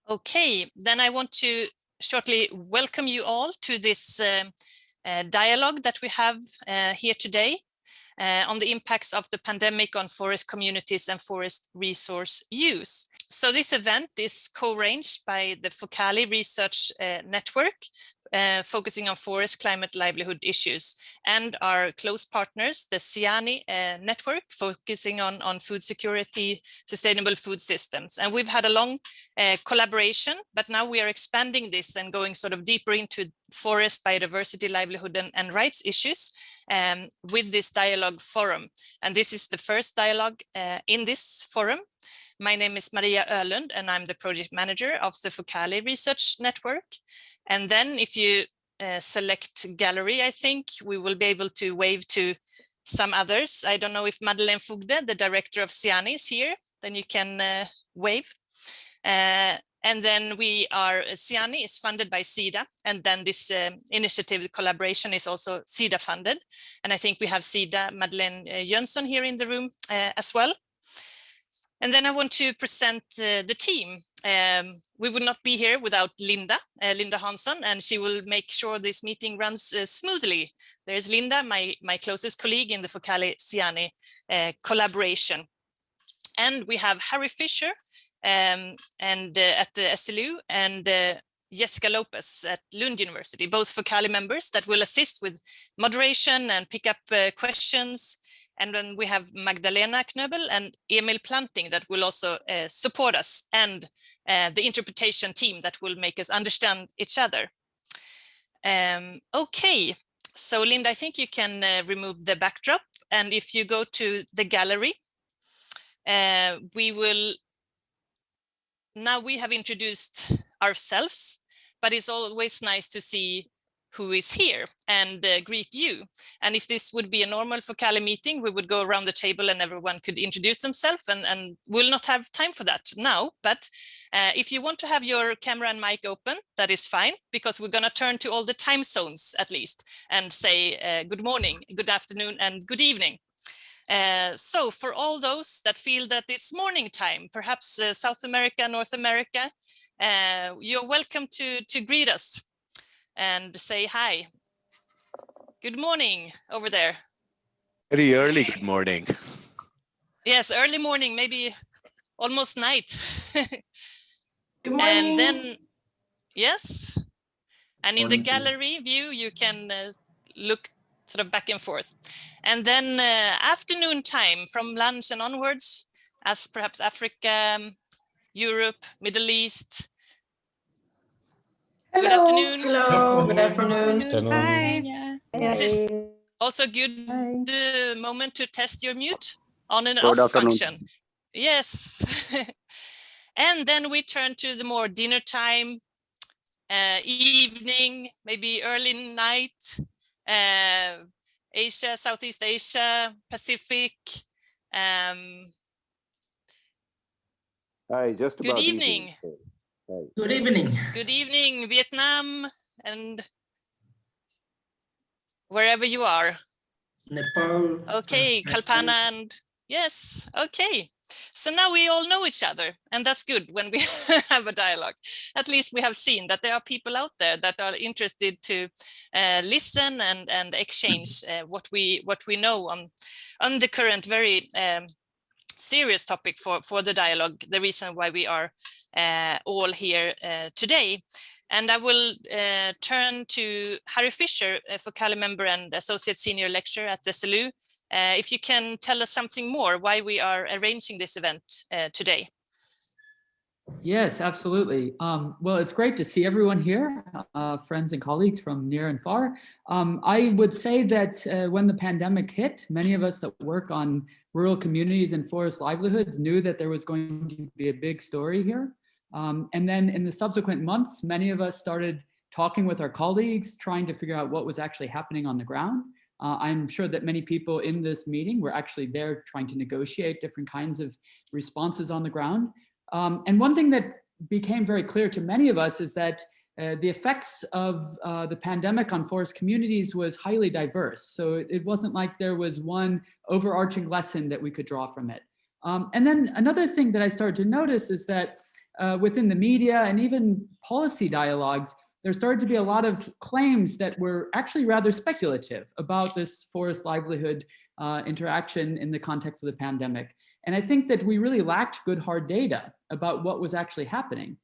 Okay, then I want to shortly welcome you all to this dialogue that we have here today on the impacts of the pandemic on forest communities and forest resource use. So this event is co-arranged by the Focali Research Network, focusing on forest, climate, livelihood issues, and our close partners, the SIANI network, focusing on food security, sustainable food systems. And we've had a long collaboration, but now we are expanding this and going sort of deeper into forest, biodiversity, livelihood, and rights issues with this dialogue forum. And this is the first dialogue in this forum. My name is Maria Öhlund, and I'm the project manager of the Focali Research Network. And then if you select gallery, I think we will be able to wave to some others. I don't know if Madeleine Fogde, the director of SIANI, is here, then you can wave. And then SIANI is funded by SIDA, and then this initiative, the collaboration, is also SIDA funded. And I think we have SIDA, Madeleine Jönsson, here in the room as well. And then I want to present the team. We would not be here without Linda Hansson, and she will make sure this meeting runs smoothly. There's Linda, my closest colleague in the Focali SIANI collaboration. And we have Harry Fisher and at the SLU, and Jessica Lopez at Lund University, both Focali members that will assist with moderation and pick up questions. And then we have Magdalena Knöbel and Emil Planting that will also support us, and the interpretation team that will make us understand each other. Okay, so Linda, I think you can remove the backdrop. And if you go to the gallery, now we have introduced ourselves, but it's always nice to see who is here and greet you. And if this would be a normal Focali meeting, we would go around the table and everyone could introduce themselves, and we'll not have time for that now. But if you want to have your camera and mic open, that is fine, because we're gonna turn to all the time zones at least and say good morning, good afternoon, and good evening. So for all those that feel that it's morning time, perhaps South America, North America, you're welcome to greet us and say hi. Good morning over there. Very early good morning. Yes, early morning, maybe almost night. Good morning. And then, yes. And in the gallery view, you can look sort of back and forth. And then afternoon time from lunch and onwards, as perhaps Africa, Europe, Middle East. Hello. Good afternoon. Hello. Good afternoon. Hi. Yeah. This is also a good moment to test your mute on and Good off afternoon. function. Yes. And then we turn to the more dinner time, evening, maybe early night, Asia, Southeast Asia, Pacific. Hi, just Good about evening. Hi. Good evening. Good evening, Vietnam, and wherever you are. Nepal. Okay, Kalpana, and yes, okay. So now we all know each other, and that's good when we have a dialogue. At least we have seen that there are people out there that are interested to listen and exchange what we know on the current very serious topic for the dialogue, the reason why we are all here today. And I will turn to Harry Fisher, a Focali member and associate senior lecturer at the SLU. If you can tell us something more why we are arranging this event today. Yes, absolutely. Well, it's great to see everyone here, friends and colleagues from near and far. I would say that when the pandemic hit, many of us that work on rural communities and forest livelihoods knew that there was going to be a big story here. And then in the subsequent months, many of us started talking with our colleagues, trying to figure out what was actually happening on the ground. I'm sure that many people in this meeting were actually there trying to negotiate different kinds of responses on the ground. And one thing that became very clear to many of us is that the effects of the pandemic on forest communities was highly diverse. So it wasn't like there was one overarching lesson that we could draw from it. And then another thing that I started to notice is that within the media and even policy dialogues, there started to be a lot of claims that were actually rather speculative about this forest livelihood interaction in the context of the pandemic. And I think that we really lacked good hard data about what was actually happening.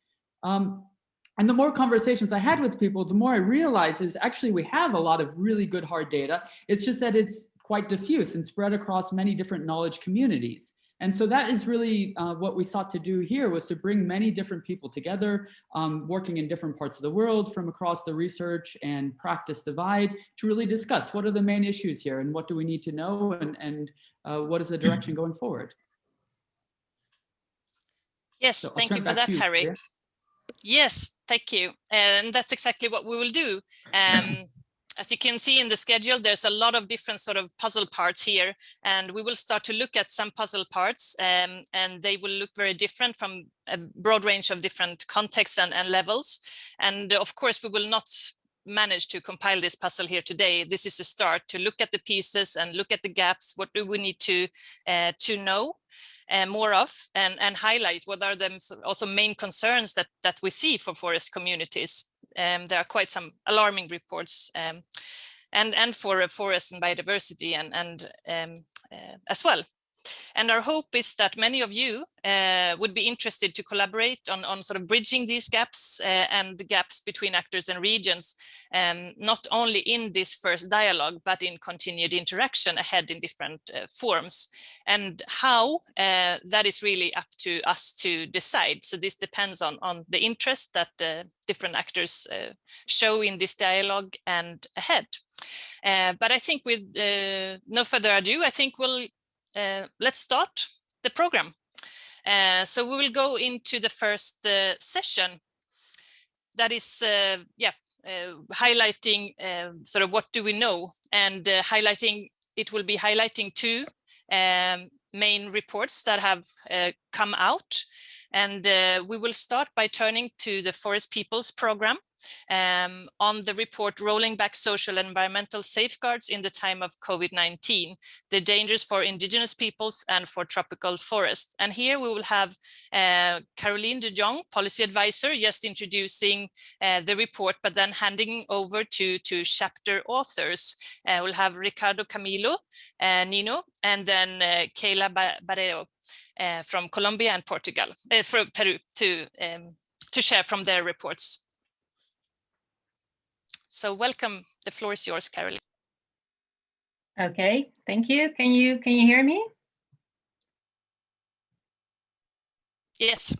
And the more conversations I had with people, the more I realized is actually we have a lot of really good hard data. It's just that it's quite diffuse and spread across many different knowledge communities. And so that is really what we sought to do here, was to bring many different people together, working in different parts of the world from across the research and practice divide, to really discuss what are the main issues here and what do we need to know, and what is the direction going forward. Yes, So thank you for that, Harry. Maria. Yes, thank you. And that's exactly what we will do. As you can see in the schedule, there's a lot of different sort of puzzle parts here, and we will start to look at some puzzle parts, and they will look very different from a broad range of different contexts and levels. And of course, we will not manage to compile this puzzle here today. This is a start to look at the pieces and look at the gaps. What do we need to know more of, and highlight what are the also main concerns that we see for forest communities. There are quite some alarming reports, and for forests and biodiversity and as well. And our hope is that many of you would be interested to collaborate on sort of bridging these gaps and the gaps between actors and regions, not only in this first dialogue, but in continued interaction ahead in different forms. And how, that is really up to us to decide. So this depends on the interest that different actors show in this dialogue and ahead. But I think with no further ado, I think let's start the program. So we will go into the first session that is highlighting sort of what do we know, and it will be highlighting two main reports that have come out. And we will start by turning to the Forest Peoples Program on the report Rolling Back Social and Environmental Safeguards in the Time of COVID-19, the Dangers for Indigenous Peoples and for Tropical Forest. And here we will have Caroline de Jong, Policy Advisor, just introducing the report, but then handing over to chapter authors. We'll have Ricardo Camilo, Nino, and then Keila Barrero from Colombia and Portugal, from Peru, to share from their reports. So welcome, the floor is yours, Caroline. Okay, thank you. Can you hear me? Yes.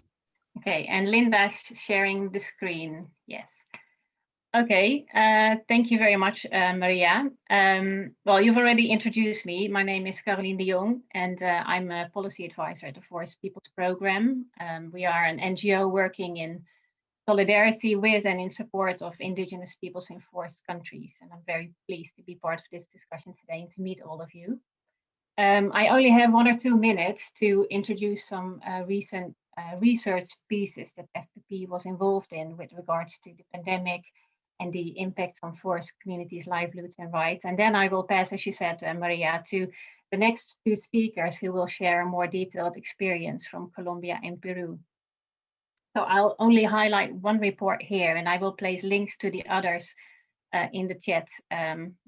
Okay, and Linda's sharing the screen. Yes. Okay, thank you very much, Maria. Well, you've already introduced me. My name is Caroline de Jong, and I'm a policy advisor at the Forest Peoples Program. We are an NGO working in solidarity with and in support of indigenous peoples in forest countries. And I'm very pleased to be part of this discussion today and to meet all of you. I only have 1 or 2 minutes to introduce some recent research pieces that FPP was involved in with regards to the pandemic and the impact on forest communities' livelihoods and rights. And then I will pass, as you said, Maria, to the next 2 speakers who will share a more detailed experience from Colombia and Peru. So I'll only highlight 1 report here, and I will place links to the others in the chat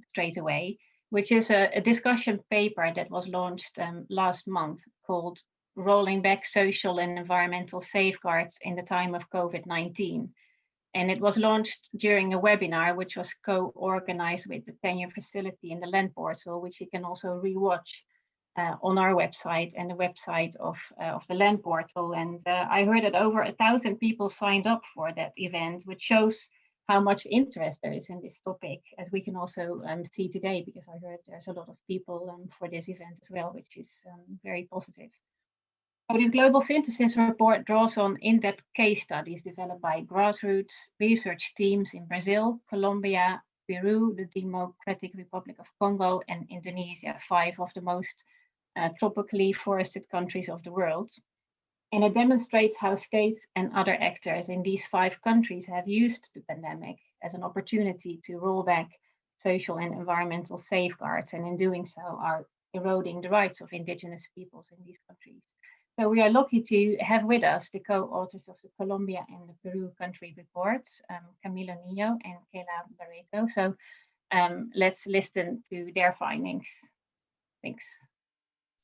straight away, which is a discussion paper that was launched last month called Rolling Back Social and Environmental Safeguards in the Time of COVID-19. And it was launched during a webinar, which was co-organized with the Tenure Facility in the Land Portal, which you can also rewatch on our website and the website of the Land Portal. And I heard that over 1,000 people signed up for that event, which shows how much interest there is in this topic, as we can also see today, because I heard there's a lot of people for this event as well, which is very positive. So this Global Synthesis report draws on in-depth case studies developed by grassroots research teams in Brazil, Colombia, Peru, the Democratic Republic of Congo, and Indonesia, 5 of the most tropically forested countries of the world. And it demonstrates how states and other actors in these 5 countries have used the pandemic as an opportunity to roll back social and environmental safeguards, and in doing so are eroding the rights of indigenous peoples in these countries. So we are lucky to have with us the co-authors of the Colombia and the Peru country reports, Camilo Nino and Kela Barreto. So let's listen to their findings. Thanks.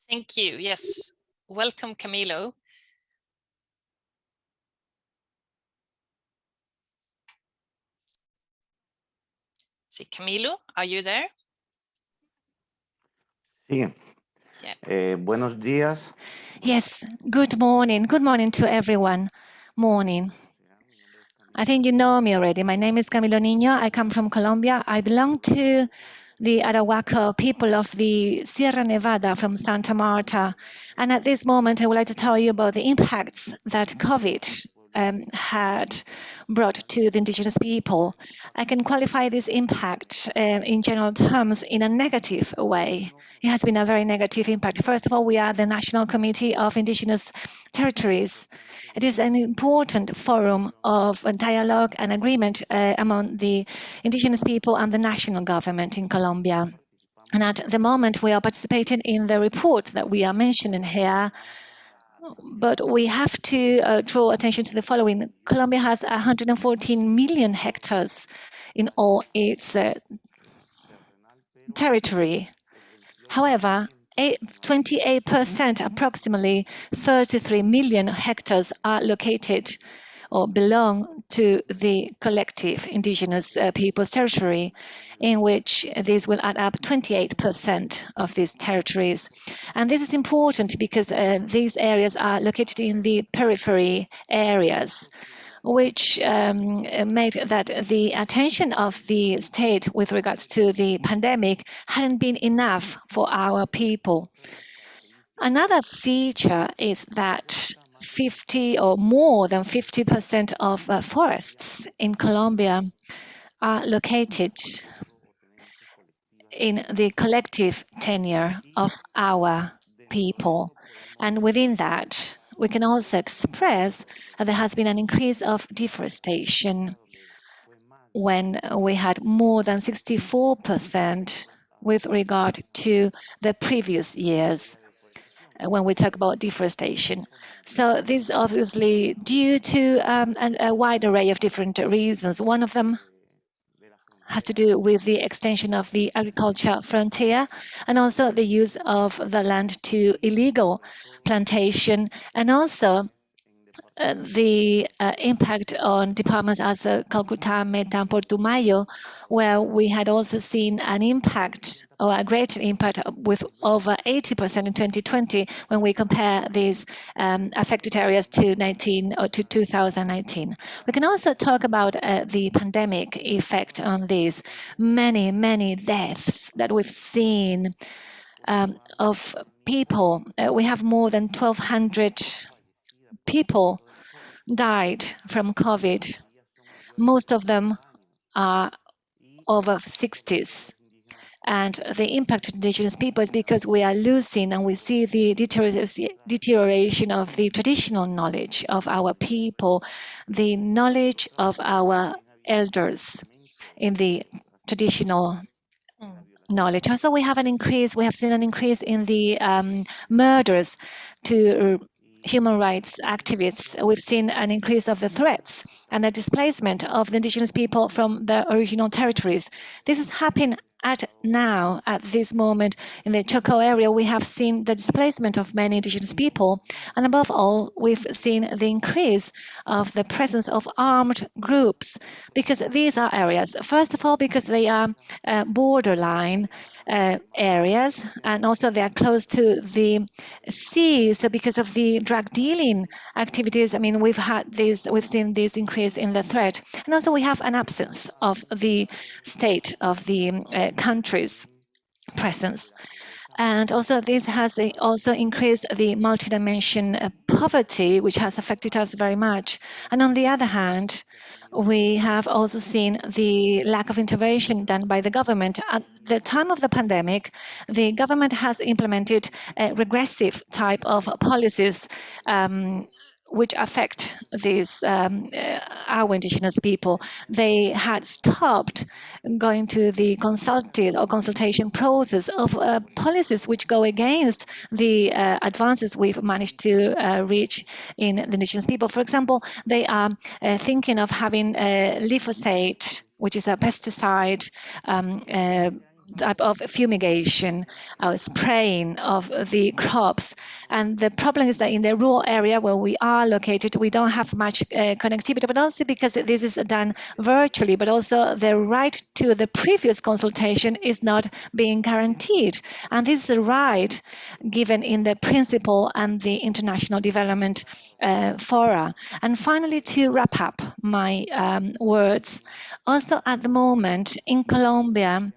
Thank you. Yes. Welcome, Camilo. See, Camilo, are you there? Sí. Yeah. Buenos días. Yes, good morning. Good morning to everyone. Morning. I think you know me already. My name is Camilo Nino. I come from Colombia. I belong to the Arahuaco people of the Sierra Nevada from Santa Marta. And at this moment, I would like to tell you about the impacts that COVID had brought to the indigenous people. I can qualify this impact in general terms in a negative way. It has been a very negative impact. First of all, we are the National Committee of Indigenous Territories. It is an important forum of dialogue and agreement among the indigenous people and the national government in Colombia. And at the moment, we are participating in the report that we are mentioning here. But we have to draw attention to the following. Colombia has 114 million hectares in all its territory. However, 28%, approximately 33 million hectares, are located or belong to the collective indigenous people's territory, in which this will add up 28% of these territories. And this is important because these areas are located in the periphery areas, which made that the attention of the state with regards to the pandemic hadn't been enough for our people. Another feature is that 50 or more than 50% of forests in Colombia are located in the collective tenure of our people. And within that, we can also express that there has been an increase of deforestation when we had more than 64% with regard to the previous years when we talk about deforestation. So this is obviously due to a wide array of different reasons. One of them has to do with the extension of the agriculture frontier and also the use of the land to illegal plantation, and also the impact on departments as Calcutta, Meta, and Putumayo, where we had also seen an impact or a greater impact with over 80% in 2020 when we compare these affected areas to 2019. We can also talk about the pandemic effect on these many deaths that we've seen of people. We have more than 1,200 people died from COVID. Most of them are over 60s. And the impact on indigenous people is because we are losing and we see the deterioration of the traditional knowledge of our people, the knowledge of our elders in the traditional knowledge. Also, we have seen an increase in the murders to human rights activists. We've seen an increase of the threats and the displacement of the indigenous people from their original territories. This is happening at this moment in the Choco area. We have seen the displacement of many indigenous people, and above all, we've seen the increase of the presence of armed groups, because these are areas, first of all, because they are borderline areas, and also they are close to the sea. So because of the drug dealing activities, I mean, we've seen this increase in the threat, and also we have an absence of the state of the country's presence. And also this has also increased the multidimension poverty, which has affected us very much. And on the other hand, we have also seen the lack of intervention done by the government. At the time of the pandemic, the government has implemented regressive type of policies which affect these our indigenous people. They had stopped going to the consultation process of policies which go against the advances we've managed to reach in the indigenous people. For example, they are thinking of having glyphosate, which is a pesticide type of fumigation or spraying of the crops. And the problem is that in the rural area where we are located, we don't have much connectivity, but also because this is done virtually, but also the right to the previous consultation is not being guaranteed. And this is a right given in the principle and the international development fora. And finally, to wrap up my words, also at the moment in Colombia,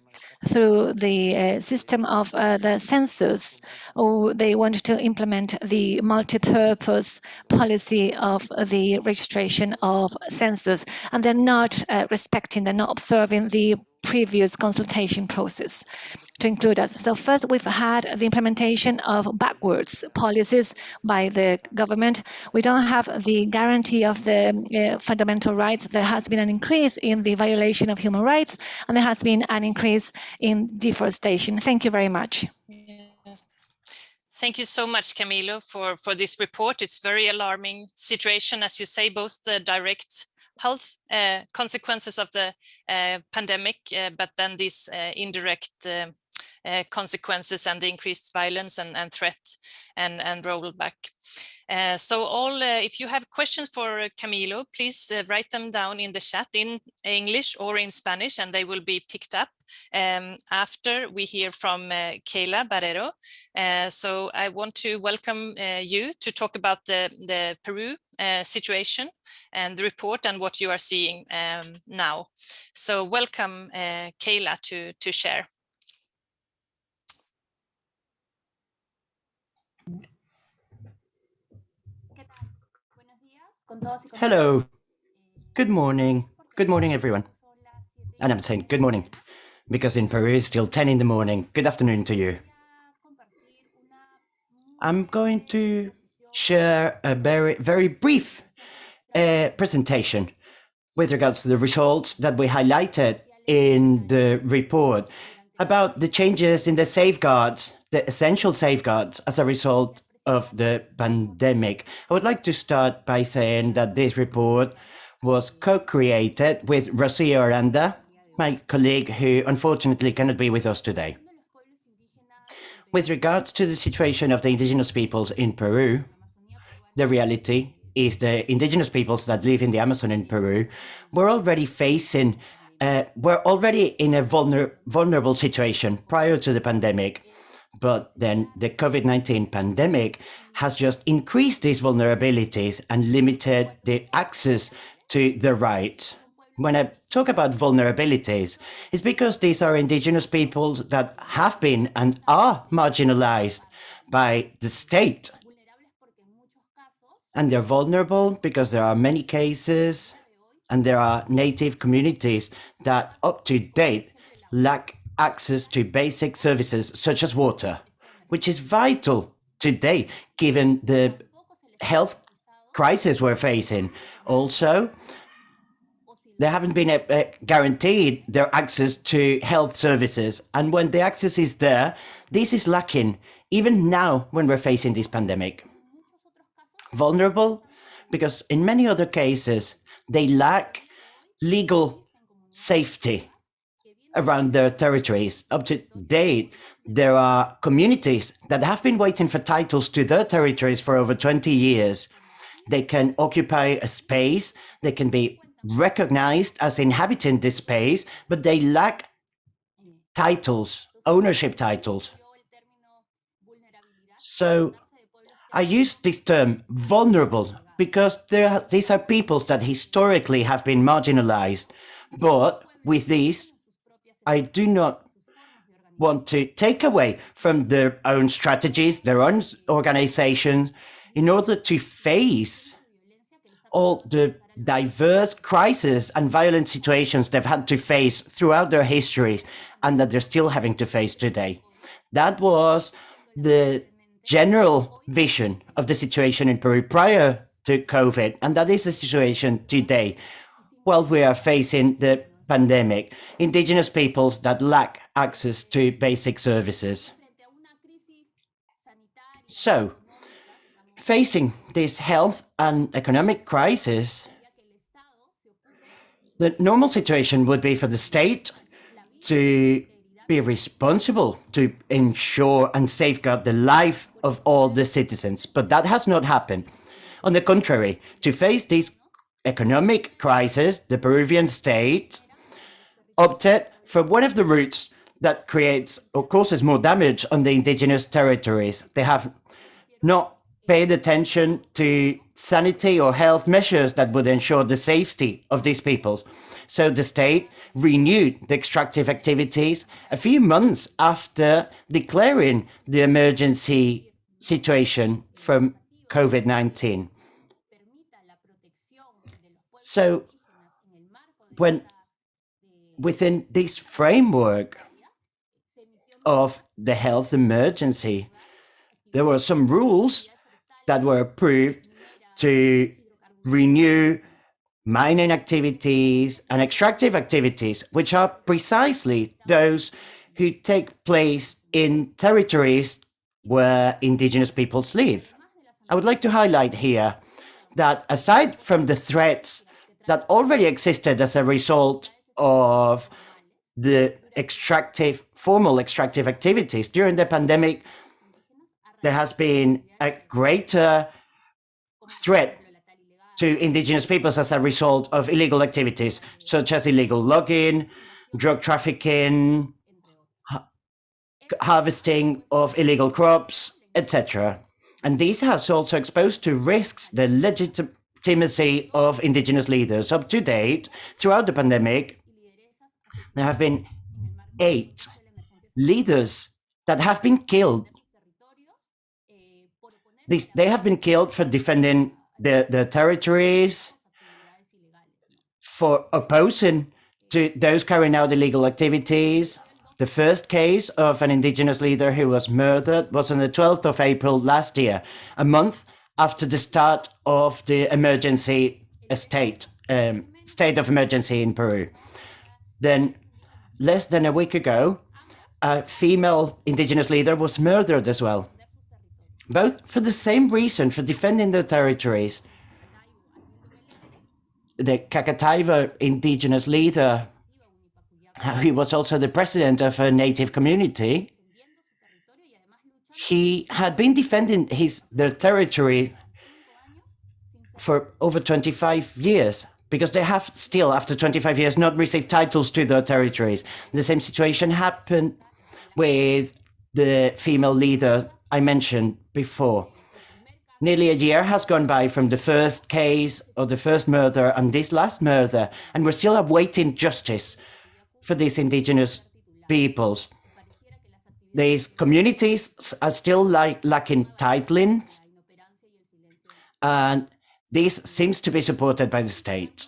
through the system of the census, they want to implement the multi-purpose policy of the registration of census, and they're not they're not observing the previous consultation process to include us. So first, we've had the implementation of backwards policies by the government. We don't have the guarantee of the fundamental rights. There has been an increase in the violation of human rights, and there has been an increase in deforestation. Thank you very much. Yes. Thank you so much, Camilo, for this report. It's very alarming situation, as you say, both the direct health consequences of the pandemic, but then these indirect consequences and the increased violence and threat and rollback. So if you have questions for Camilo, please write them down in the chat in English or in Spanish, and they will be picked up after we hear from Kayla Barrero. So I want to welcome you to talk about the Peru situation and the report and what you are seeing now. So welcome, Kayla, to share. Hello. Good morning. Good morning, everyone. And I'm saying good morning because in Peru it's still 10 in the morning. Good afternoon to you. I'm going to share a very brief presentation with regards to the results that we highlighted in the report about the changes in the safeguards, the essential safeguards as a result of the pandemic. I would like to start by saying that this report was co-created with Rocio Aranda, my colleague who unfortunately cannot be with us today. With regards to the situation of the indigenous peoples in Peru, the reality is the indigenous peoples that live in the Amazon in Peru were already facing, were already in a vulnerable situation prior to the pandemic. But then the COVID-19 pandemic has just increased these vulnerabilities and limited the access to the rights. When I talk about vulnerabilities, it's because these are indigenous peoples that have been and are marginalized by the state. And they're vulnerable because there are many cases and there are native communities that up to date lack access to basic services such as water, which is vital today given the health crisis we're facing. Also, they haven't been guaranteed their access to health services. And when the access is there, this is lacking, even now when we're facing this pandemic. Vulnerable because in many other cases, they lack legal safety around their territories. Up to date, there are communities that have been waiting for titles to their territories for over 20 years. They can occupy a space, they can be recognized as inhabiting this space, but they lack titles, ownership titles. So I use this term vulnerable because these are peoples that historically have been marginalized. But with this, I do not want to take away from their own strategies, their own organization, in order to face all the diverse crises and violent situations they've had to face throughout their history and that they're still having to face today. That was the general vision of the situation in Peru prior to COVID. And that is the situation today. While we are facing the pandemic, indigenous peoples that lack access to basic services. So, facing this health and economic crisis, the normal situation would be for the state to be responsible to ensure and safeguard the life of all the citizens. But that has not happened. On the contrary, to face this economic crisis, the Peruvian state opted for one of the routes that creates or causes more damage on the indigenous territories. They have not paid attention to sanity or health measures that would ensure the safety of these peoples. So the state renewed the extractive activities a few months after declaring the emergency situation from COVID-19. So when within this framework of the health emergency, there were some rules that were approved to renew mining activities and extractive activities, which are precisely those who take place in territories where indigenous peoples live. I would like to highlight here that aside from the threats that already existed as a result of the formal extractive activities during the pandemic, there has been a greater threat to indigenous peoples as a result of illegal activities, such as illegal logging, drug trafficking, harvesting of illegal crops, etc. And these has also exposed to risks the legitimacy of indigenous leaders. Up to date, throughout the pandemic, there have been 8 leaders that have been killed. They have been killed for defending their territories, for opposing to those carrying out illegal activities. The first case of an indigenous leader who was murdered was on the 12th of April last year, a month after the start of the emergency state of emergency in Peru. Then, less than a week ago, a female indigenous leader was murdered as well, both for the same reason, for defending their territories. The Cacataiva indigenous leader, he was also the president of a native community. He had been defending their territory for over 25 years, because they have still, after 25 years, not received titles to their territories. The same situation happened with the female leader I mentioned before. Nearly a year has gone by from the first case of the first murder and this last murder, and we're still awaiting justice for these indigenous peoples. These communities are still lacking titling, and this seems to be supported by the state.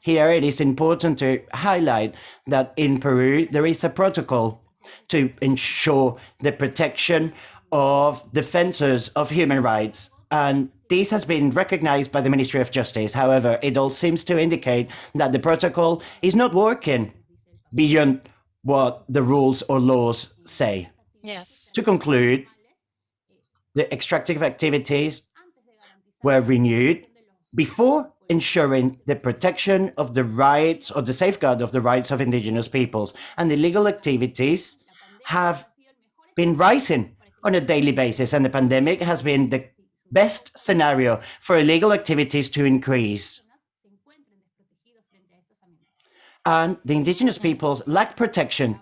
Here it is important to highlight that in Peru there is a protocol to ensure the protection of defenders of human rights, and this has been recognized by the Ministry of Justice. However, it all seems to indicate that the protocol is not working beyond what the rules or laws say. Yes. To conclude, the extractive activities were renewed before ensuring the protection of the rights or the safeguard of the rights of indigenous peoples, and the illegal activities have been rising on a daily basis, and the pandemic has been the best scenario for illegal activities to increase. And the indigenous peoples lack protection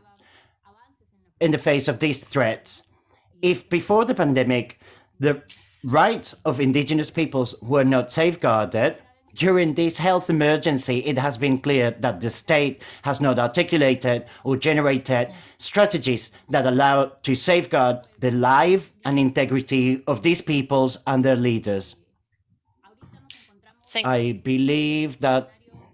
in the face of these threats. If before the pandemic, the rights of indigenous peoples were not safeguarded, during this health emergency, it has been clear that the state has not articulated or generated strategies that allow to safeguard the life and integrity of these peoples and their leaders. I believe that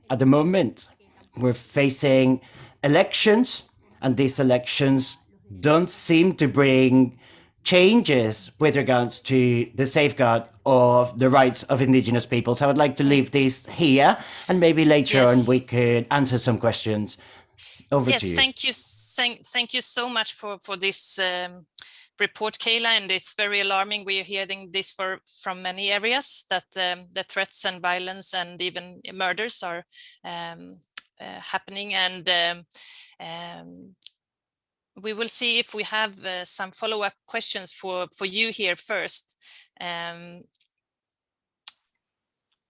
at the moment we're facing elections, and these elections don't seem to bring changes with regards to the safeguard of the rights of indigenous peoples. I would like to leave this here, and maybe later on we could answer some questions. Over to you. Thank you so much for this report, Kayla, and it's very alarming. We are hearing this from many areas that the threats and violence and even murders are happening, and we will see if we have some follow-up questions for you here first.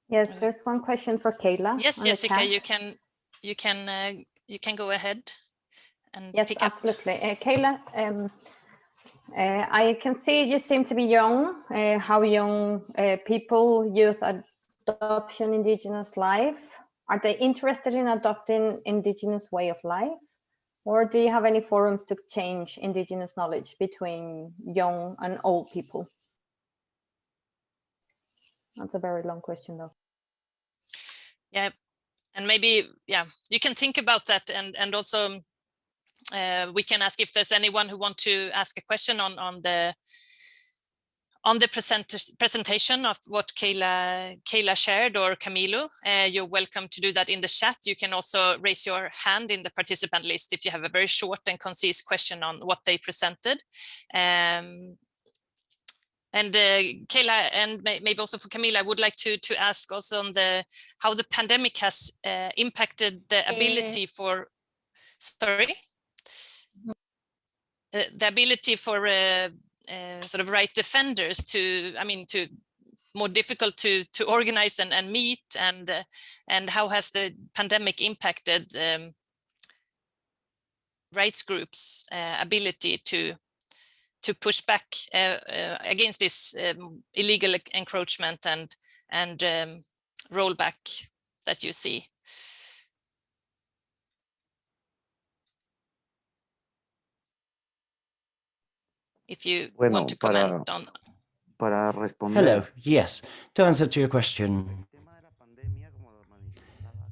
Yes, there's one question for Kayla. Yes, Jessica, you can go ahead and yes, pick up. Absolutely. Kayla, I can see you seem to be young. How young people, youth adoption indigenous life? Are they interested in adopting indigenous way of life? Or do you have any forums to change indigenous knowledge between young and old people? That's a very long question, though. Yeah, and maybe, you can think about that, and also we can ask if there's anyone who want to ask a question on the presentation of what Kayla shared, or Camilo. You're welcome to do that in the chat. You can also raise your hand in the participant list if you have a very short and concise question on what they presented. And Kayla, and maybe also for Camila, I would like to ask also on how the pandemic has impacted the ability for, the ability for sort of right defenders to more difficult to organize and meet, and how has the pandemic impacted rights groups' ability to push back against this illegal encroachment and rollback that you see? If you want to comment on. Hello, yes. To answer to your question,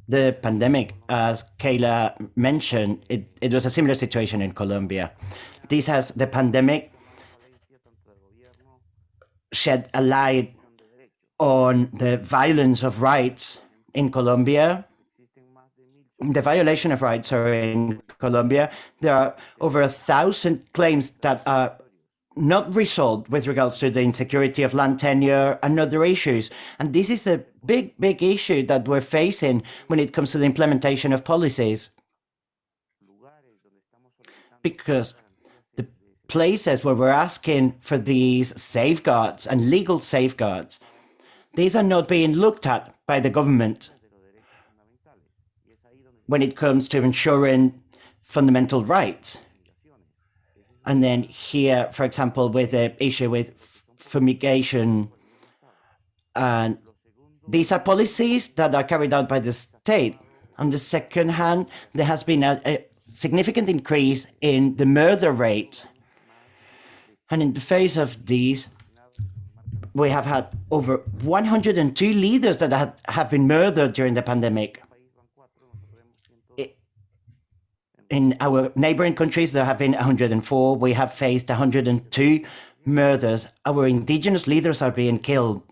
the pandemic, as Kayla mentioned, it was a similar situation in Colombia. The pandemic shed a light on the violence of rights in Colombia. The violation of rights are in Colombia. There are over 1,000 claims that are not resolved with regards to the insecurity of land tenure and other issues. And this is a big issue that we're facing when it comes to the implementation of policies. Because the places where we're asking for these safeguards and legal safeguards, these are not being looked at by the government when it comes to ensuring fundamental rights. And then here, for example, with the issue with fumigation, and these are policies that are carried out by the state. On the second hand, there has been a significant increase in the murder rate. And in the face of these, we have had over 102 leaders that have been murdered during the pandemic. In our neighboring countries, there have been 104. We have faced 102 murders. Our indigenous leaders are being killed.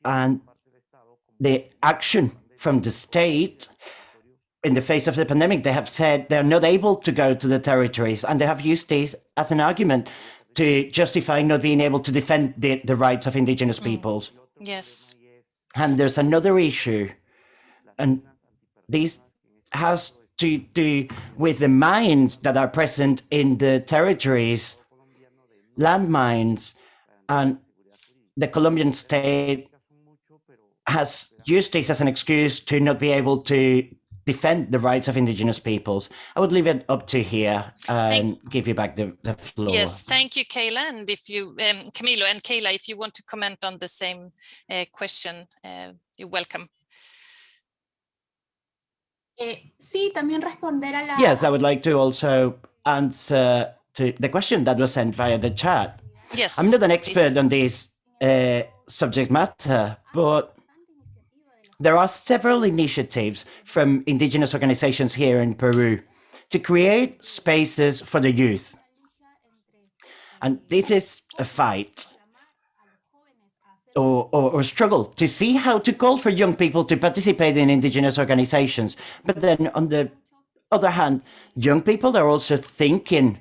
And the action from the state in the face of the pandemic, they have said they're not able to go to the territories, and they have used this as an argument to justify not being able to defend the rights of indigenous peoples. Yes. And there's another issue, and this has to do with the mines that are present in the territories, landmines, and the Colombian state has used this as an excuse to not be able to defend the rights of indigenous peoples. I would leave it up to here and give you back the floor. Yes, thank you, Kayla. And if you, Camilo and Kayla, if you want to comment on the same question, you're welcome. Yes, I would like to also answer to the question that was sent via the chat. Yes. I'm not an expert on this subject matter, but there are several initiatives from indigenous organizations here in Peru to create spaces for the youth And this is a fight or struggle to see how to call for young people to participate in indigenous organizations. But then on the other hand, young people are also thinking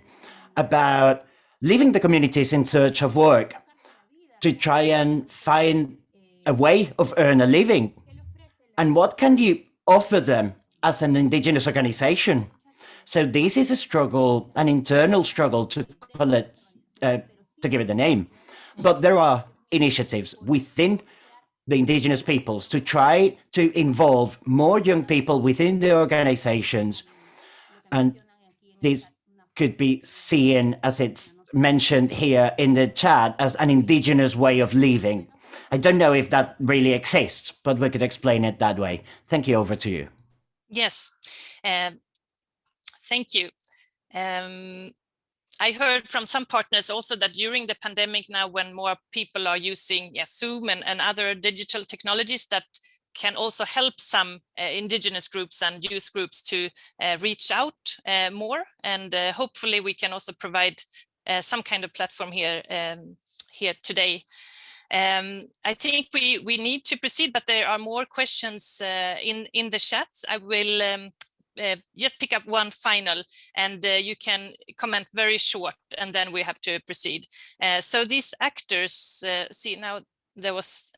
about leaving the communities in search of work to try and find a way of earn a living. And what can you offer them as an indigenous organization? So this is a struggle, an internal struggle to call it, to give it a name. But there are initiatives within the indigenous peoples to try to involve more young people within the organizations. And this could be seen, as it's mentioned here in the chat, as an indigenous way of living. I don't know if that really exists, but we could explain it that way. Thank you. Over to you. Yes, thank you. I heard from some partners also that during the pandemic now, when more people are using Zoom and other digital technologies, that can also help some indigenous groups and youth groups to reach out more. And hopefully we can also provide some kind of platform here today. I think we need to proceed, but there are more questions in the chat. I will just pick up one final, and you can comment very short, and then we have to proceed. So these actors, see now there was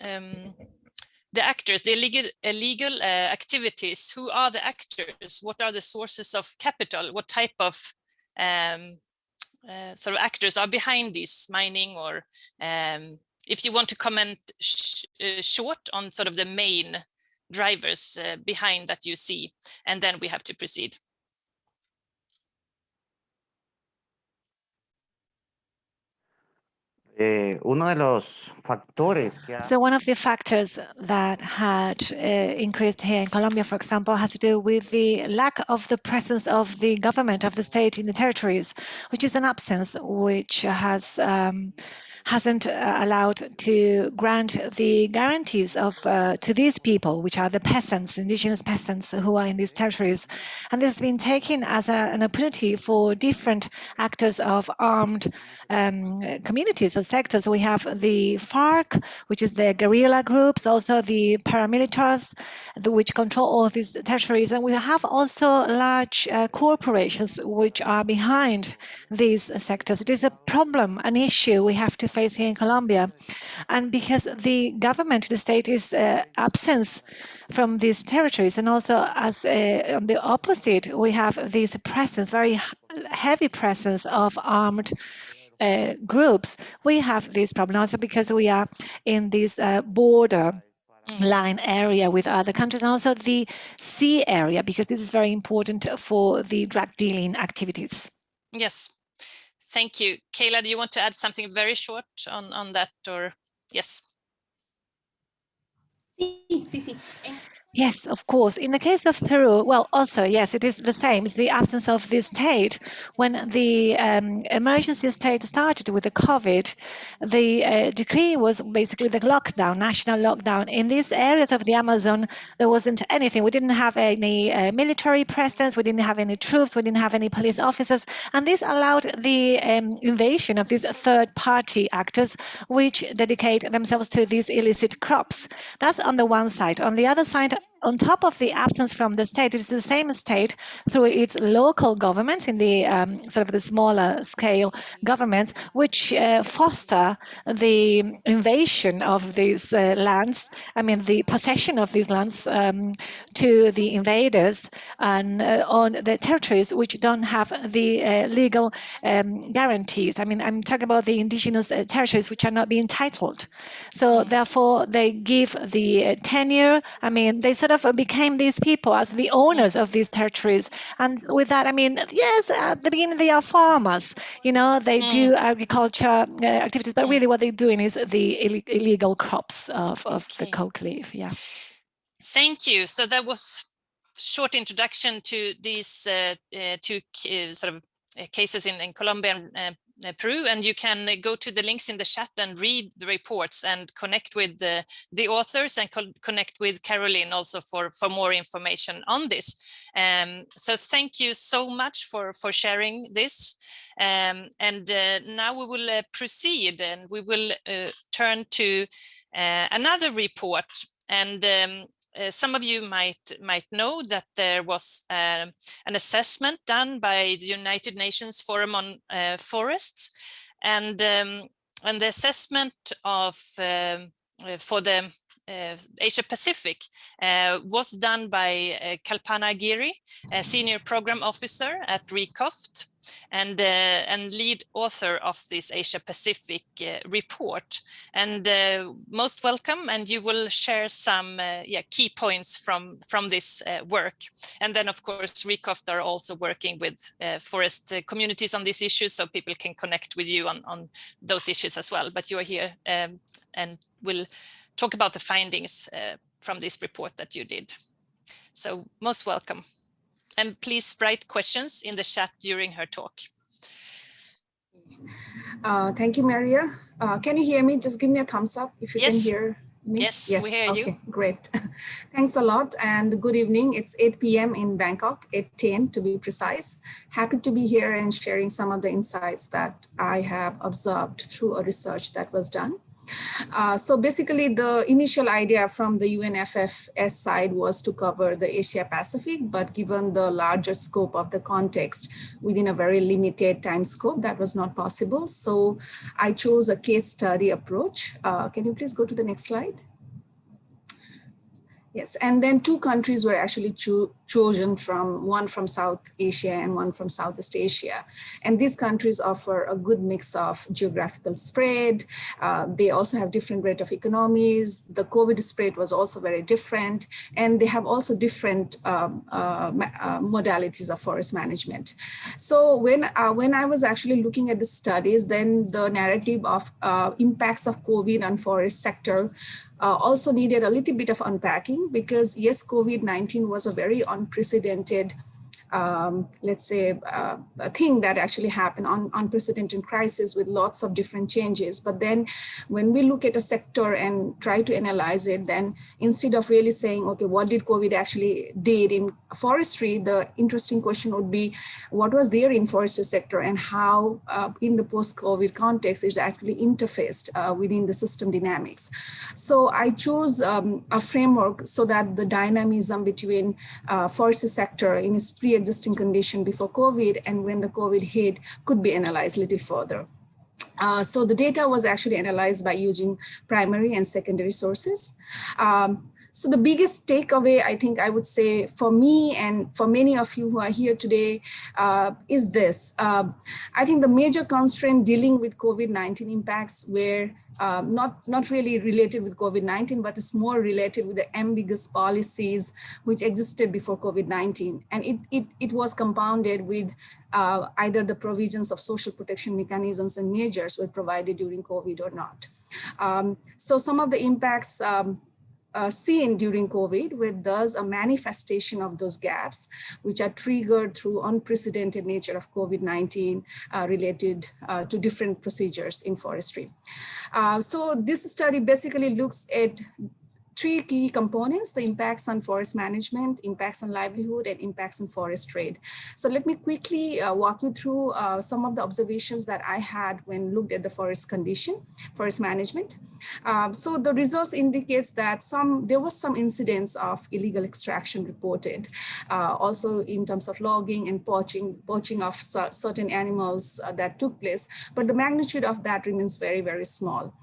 the actors, the illegal activities. Who are the actors? What are the sources of capital? What type of sort of actors are behind this mining? Or if you want to comment short on sort of the main drivers behind that you see, and then we have to proceed. So one of the factors that had increased here in Colombia, for example, has to do with the lack of the presence of the government of the state in the territories, which is an absence which hasn't allowed to grant the guarantees of to these people, which are the peasants, indigenous peasants who are in these territories. And this has been taken as an opportunity for different actors of armed communities or sectors. We have the FARC, which is the guerrilla groups, also the paramilitaries, which control all of these territories. And we have also large corporations which are behind these sectors. It is a problem, an issue we have to face here in Colombia. And because the government, the state is absent from these territories, and also as on the opposite, we have this presence, very heavy presence of armed groups. We have this problem also because we are in this border line area with other countries, and also the sea area, because this is very important for the drug dealing activities. Yes, thank you. Kayla, do you want to add something very short on that, or yes? Yes, of course. In the case of Peru, well, also, yes, it is the same. It's the absence of the state. When the emergency state started with the COVID, the decree was basically the lockdown, national lockdown. In these areas of the Amazon, there wasn't anything. We didn't have any military presence. We didn't have any troops. We didn't have any police officers. And this allowed the invasion of these third-party actors, which dedicate themselves to these illicit crops. That's on the one side. On the other side, on top of the absence from the state, it is the same state through its local governments in the sort of the smaller scale governments, which foster the invasion of these lands, I mean the possession of these lands to the invaders and on the territories which don't have the legal guarantees. I mean, I'm talking about the indigenous territories which are not being entitled. So therefore, they give the tenure. I mean, they sort of became these people as the owners of these territories. And with that, I mean, yes, at the beginning, they are farmers. You know, they do agriculture activities, but really what they're doing is the illegal crops of the coca leaf. Yeah. Thank you. So that was short introduction to these two sort of cases in Colombia and Peru, and you can go to the links in the chat and read the reports and connect with the authors and connect with Caroline also for more information on this. So thank you so much for sharing this. And now we will proceed, and we will turn to another report. And some of you might know that there was an assessment done by the United Nations Forum on Forests, and the assessment of for the Asia Pacific was done by Kalpana Giri, a senior program officer at RECOFT, and lead author of this Asia Pacific report. And most welcome, and you will share some key points from this work. And then of course RECOFT are also working with forest communities on these issues, so people can connect with you on those issues as well. But you are here and will talk about the findings from this report that you did. So most welcome. And please write questions in the chat during her talk. Thank you, Maria. Can you hear me? Just give me a thumbs up if you can hear me. Yes, we hear you. Okay, great. Thanks a lot and good evening. It's 8 p.m. in Bangkok, 8:10 to be precise. Happy to be here and sharing some of the insights that I have observed through a research that was done. So basically the initial idea from the UNFFS side was to cover the Asia Pacific, but given the larger scope of the context within a very limited time scope, that was not possible. So I chose a case study approach. Can you please go to the next slide? Yes, and then two countries were actually chosen from, one from South Asia and one from Southeast Asia. And these countries offer a good mix of geographical spread. They also have different rate of economies. The COVID spread was also very different. And they have also different modalities of forest management. So when I was actually looking at the studies, then the narrative of impacts of COVID on forest sector also needed a little bit of unpacking, because yes, COVID-19 was a very unprecedented, let's say, a thing that actually happened, unprecedented crisis with lots of different changes. But then when we look at a sector and try to analyze it, then instead of really saying, okay, what did COVID actually did in forestry, the interesting question would be, what was there in forestry sector and how in the post-COVID context is actually interfaced within the system dynamics. So I chose a framework so that the dynamism between forestry sector in its pre-existing condition before COVID and when the COVID hit could be analyzed a little further. So the data was actually analyzed by using primary and secondary sources. So the biggest takeaway, I think I would say for me and for many of you who are here today is this. I think the major constraint dealing with COVID-19 impacts were not really related with COVID-19, but it's more related with the ambiguous policies which existed before COVID-19. And it was compounded with either the provisions of social protection mechanisms and measures were provided during COVID or not. So some of the impacts seen during COVID were thus a manifestation of those gaps, which are triggered through unprecedented nature of COVID-19 related to different procedures in forestry. So this study basically looks at three key components: the impacts on forest management, impacts on livelihood, and impacts on forest trade. So let me quickly walk you through some of the observations that I had when looked at the forest condition, forest management. So the results indicates that there was some incidents of illegal extraction reported, also in terms of logging and poaching of certain animals that took place, but the magnitude of that remains very, very small.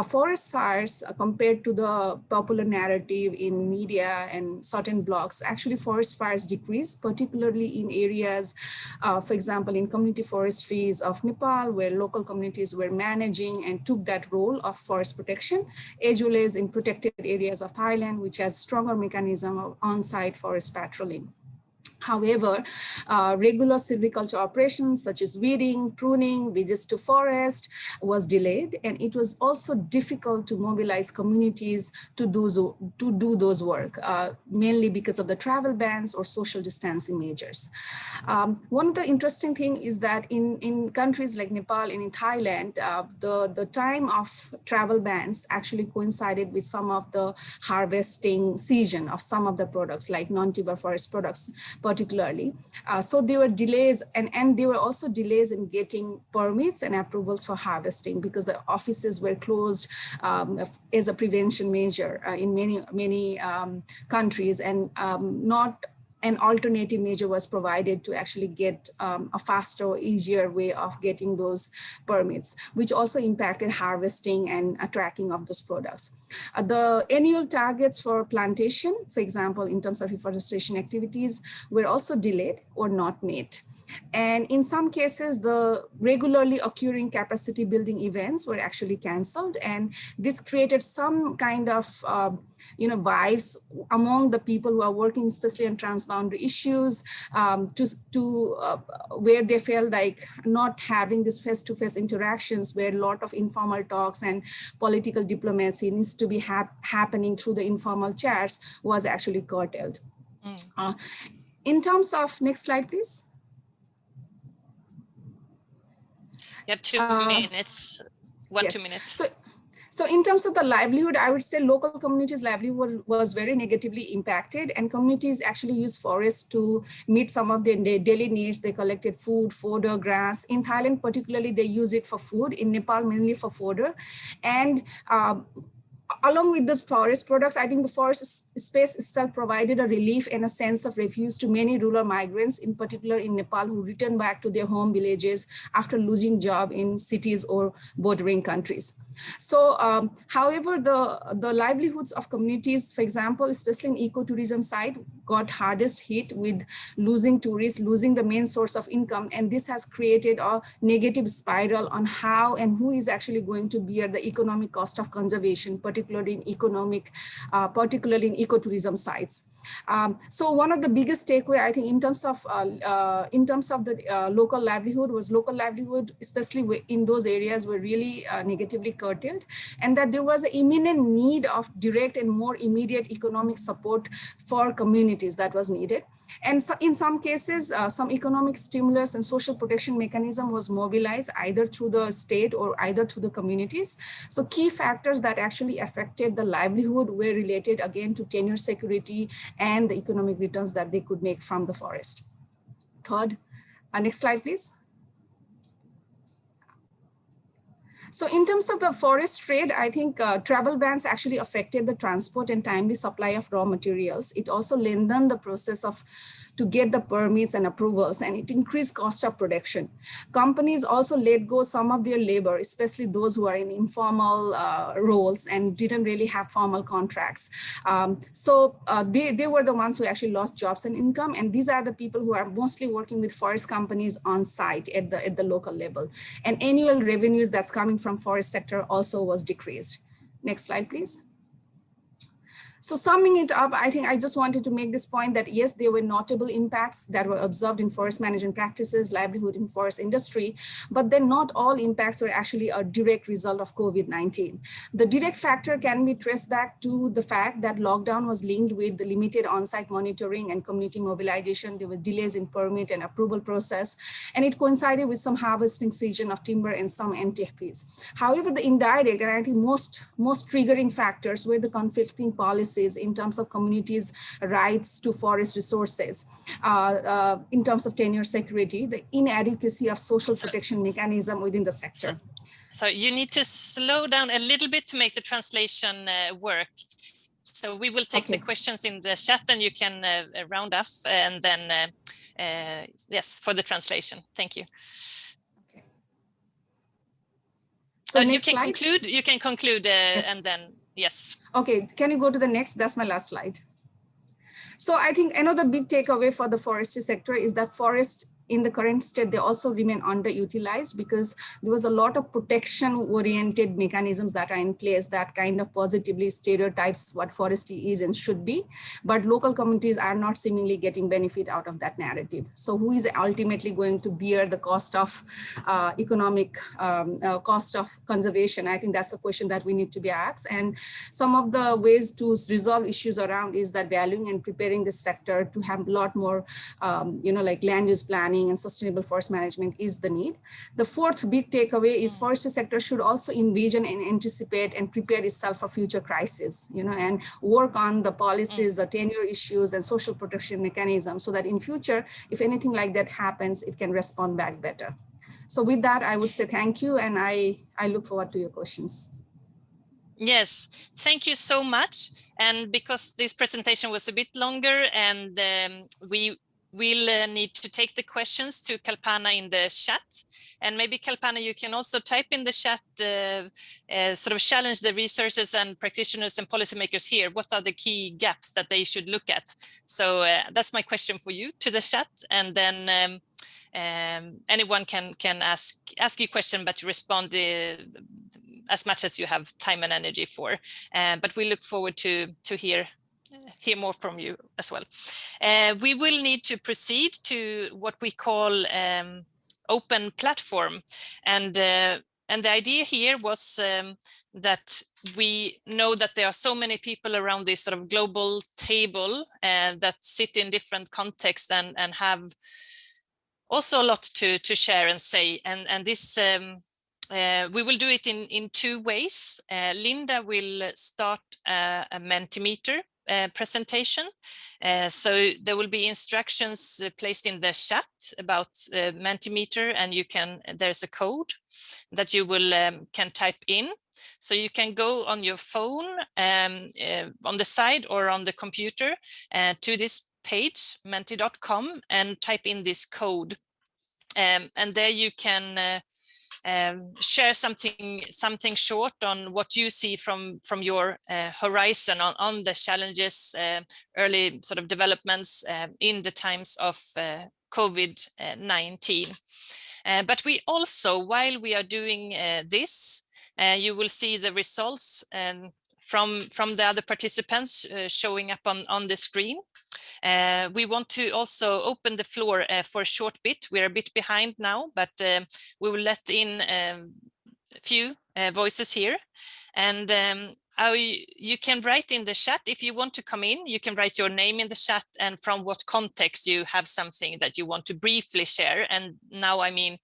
Forest fires, compared to the popular narrative in media and certain blogs, actually forest fires decreased, particularly in areas, for example, in community forestries of Nepal, where local communities were managing and took that role of forest protection, as well as in protected areas of Thailand, which has stronger mechanism of on-site forest patrolling. However, regular silviculture operations such as weeding, pruning, visits to forest was delayed, and it was also difficult to mobilize communities to do those work, mainly because of the travel bans or social distancing measures. One of the interesting things is that in countries like Nepal and in Thailand, the time of travel bans actually coincided with some of the harvesting season of some of the products like non-timber forest products, particularly. So there were delays, and there were also delays in getting permits and approvals for harvesting because the offices were closed as a prevention measure in many countries, and not an alternative measure was provided to actually get a faster, easier way of getting those permits, which also impacted harvesting and tracking of those products. The annual targets for plantation, for example, in terms of reforestation activities, were also delayed or not met. And in some cases, the regularly occurring capacity building events were actually canceled. And this created some kind of vibes among the people who are working, especially on transboundary issues, where they felt like not having this face-to-face interactions, where a lot of informal talks and political diplomacy needs to be happening through the informal chats, was actually curtailed. In terms of, next slide, please. You have 2 minutes, yes. 2 minutes. So in terms of the livelihood, I would say local communities' livelihood was very negatively impacted, and communities actually used forests to meet some of their daily needs. They collected food, fodder, grass. In Thailand, particularly, they use it for food. In Nepal, mainly for fodder. And along with these forest products, I think the forest space itself provided a relief and a sense of refuge to many rural migrants, in particular in Nepal, who returned back to their home villages after losing job in cities or bordering countries. So, however, the livelihoods of communities, for example, especially in ecotourism side, got hardest hit with losing tourists, losing the main source of income. And this has created a negative spiral on how and who is actually going to bear the economic cost of conservation, particularly in ecotourism sites. So one of the biggest takeaway, I think, in terms of the local livelihood, was local livelihood, especially in those areas, were really negatively curtailed, and that there was an imminent need of direct and more immediate economic support for communities that was needed. And so in some cases, some economic stimulus and social protection mechanism was mobilized either through the state or either through the communities. So key factors that actually affected the livelihood were related again to tenure security and the economic returns that they could make from the forest. Third, next slide, please. So in terms of the forest trade, I think travel bans actually affected the transport and timely supply of raw materials. It also lengthened the process to get the permits and approvals, and it increased cost of production. Companies also let go some of their labor, especially those who are in informal roles and didn't really have formal contracts. So they were the ones who actually lost jobs and income, and these are the people who are mostly working with forest companies on site at the local level. And annual revenues that's coming from forest sector also was decreased. Next slide, please. So summing it up, I think I just wanted to make this point that yes, there were notable impacts that were observed in forest management practices, livelihood in forest industry, but then not all impacts were actually a direct result of COVID-19. The direct factor can be traced back to the fact that lockdown was linked with the limited on-site monitoring and community mobilization. There were delays in permit and approval process, and it coincided with some harvesting season of timber and some NTFPs. However, the indirect, and I think most triggering factors were the conflicting policies in terms of communities' rights to forest resources, in terms of tenure security, the inadequacy of social protection mechanism within the sector. So you need to slow down a little bit to make the translation work. So we will take the questions in the chat, and you can round off, and then yes, for the translation. Thank you. Okay. So you can conclude yes. And then yes. Okay, can you go to the next? That's my last slide. So I think another big takeaway for the forestry sector is that forest in the current state, they also remain underutilized because there was a lot of protection-oriented mechanisms that are in place that kind of positively stereotypes what forestry is and should be. But local communities are not seemingly getting benefit out of that narrative. So who is ultimately going to bear the cost of economic cost of conservation? I think that's a question that we need to be asked. And some of the ways to resolve issues around is that valuing and preparing this sector to have a lot more, like land use planning and sustainable forest management is the need. The fourth big takeaway is forestry sector should also envision and anticipate and prepare itself for future crises, and work on the policies, the tenure issues and social protection mechanisms so that in future, if anything like that happens, it can respond back better. So with that, I would say thank you. And I look forward to your questions. Yes, thank you so much. And because this presentation was a bit longer and we'll need to take the questions to Kalpana in the chat. And maybe Kalpana, you can also type in the chat, sort of challenge the resources and practitioners and policymakers here. What are the key gaps that they should look at? So that's my question for you to the chat. And then anyone can ask you a question, but respond as much as you have time and energy for. But we look forward to hear more from you as well. We will need to proceed to what we call open platform. And the idea here was that we know that there are so many people around this sort of global table that sit in different contexts and have also a lot to share and say. And this, we will do it in two ways. Linda will start a Mentimeter presentation. So there will be instructions placed in the chat about Mentimeter, and there's a code that you will can type in. So you can go on your phone on the side or on the computer to this page, menti.com, and type in this code. And there you can share something short on what you see from your horizon on the challenges, early sort of developments in the times of COVID-19. But we also, while we are doing this, you will see the results from the other participants showing up on the screen. We want to also open the floor for a short bit. We're a bit behind now, but we will let in a few voices here. And you can write in the chat if you want to come in. You can write your name in the chat and from what context you have something that you want to briefly share. And now, I mean,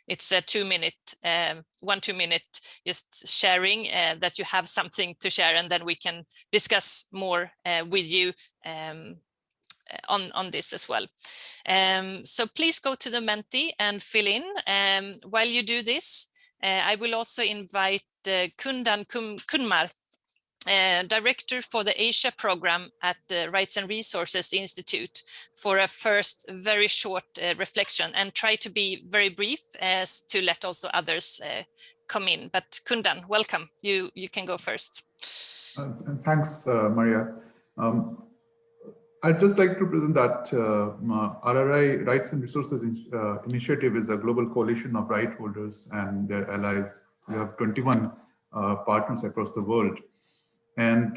it's a 2 minute, 1-2 minute just sharing that you have something to share, and then we can discuss more with you on this as well. So please go to the Menti and fill in. While you do this, I will also invite Kundan Kunmar, Director for the Asia program at the Rights and Resources Institute, for a first very short reflection, and try to be very brief to let also others come in. But Kundan, welcome. You can go first. Thanks, Maria. I'd just like to present that RRI Rights and Resources Initiative is a global coalition of right holders and their allies. We have 21 partners across the world. And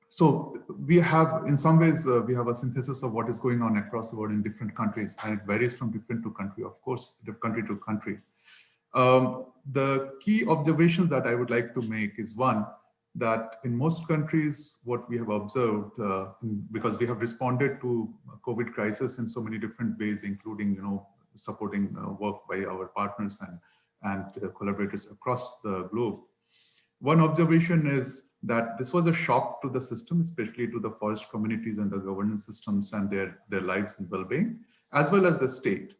so we have, in some ways, we have a synthesis of what is going on across the world in different countries, and it varies from different to country, of course, country to country. The key observations that I would like to make is one, that in most countries, what we have observed, because we have responded to COVID crisis in so many different ways, including, supporting work by our partners and collaborators across the globe. One observation is that this was a shock to the system, especially to the forest communities and the governance systems and their lives and well-being, as well as the state.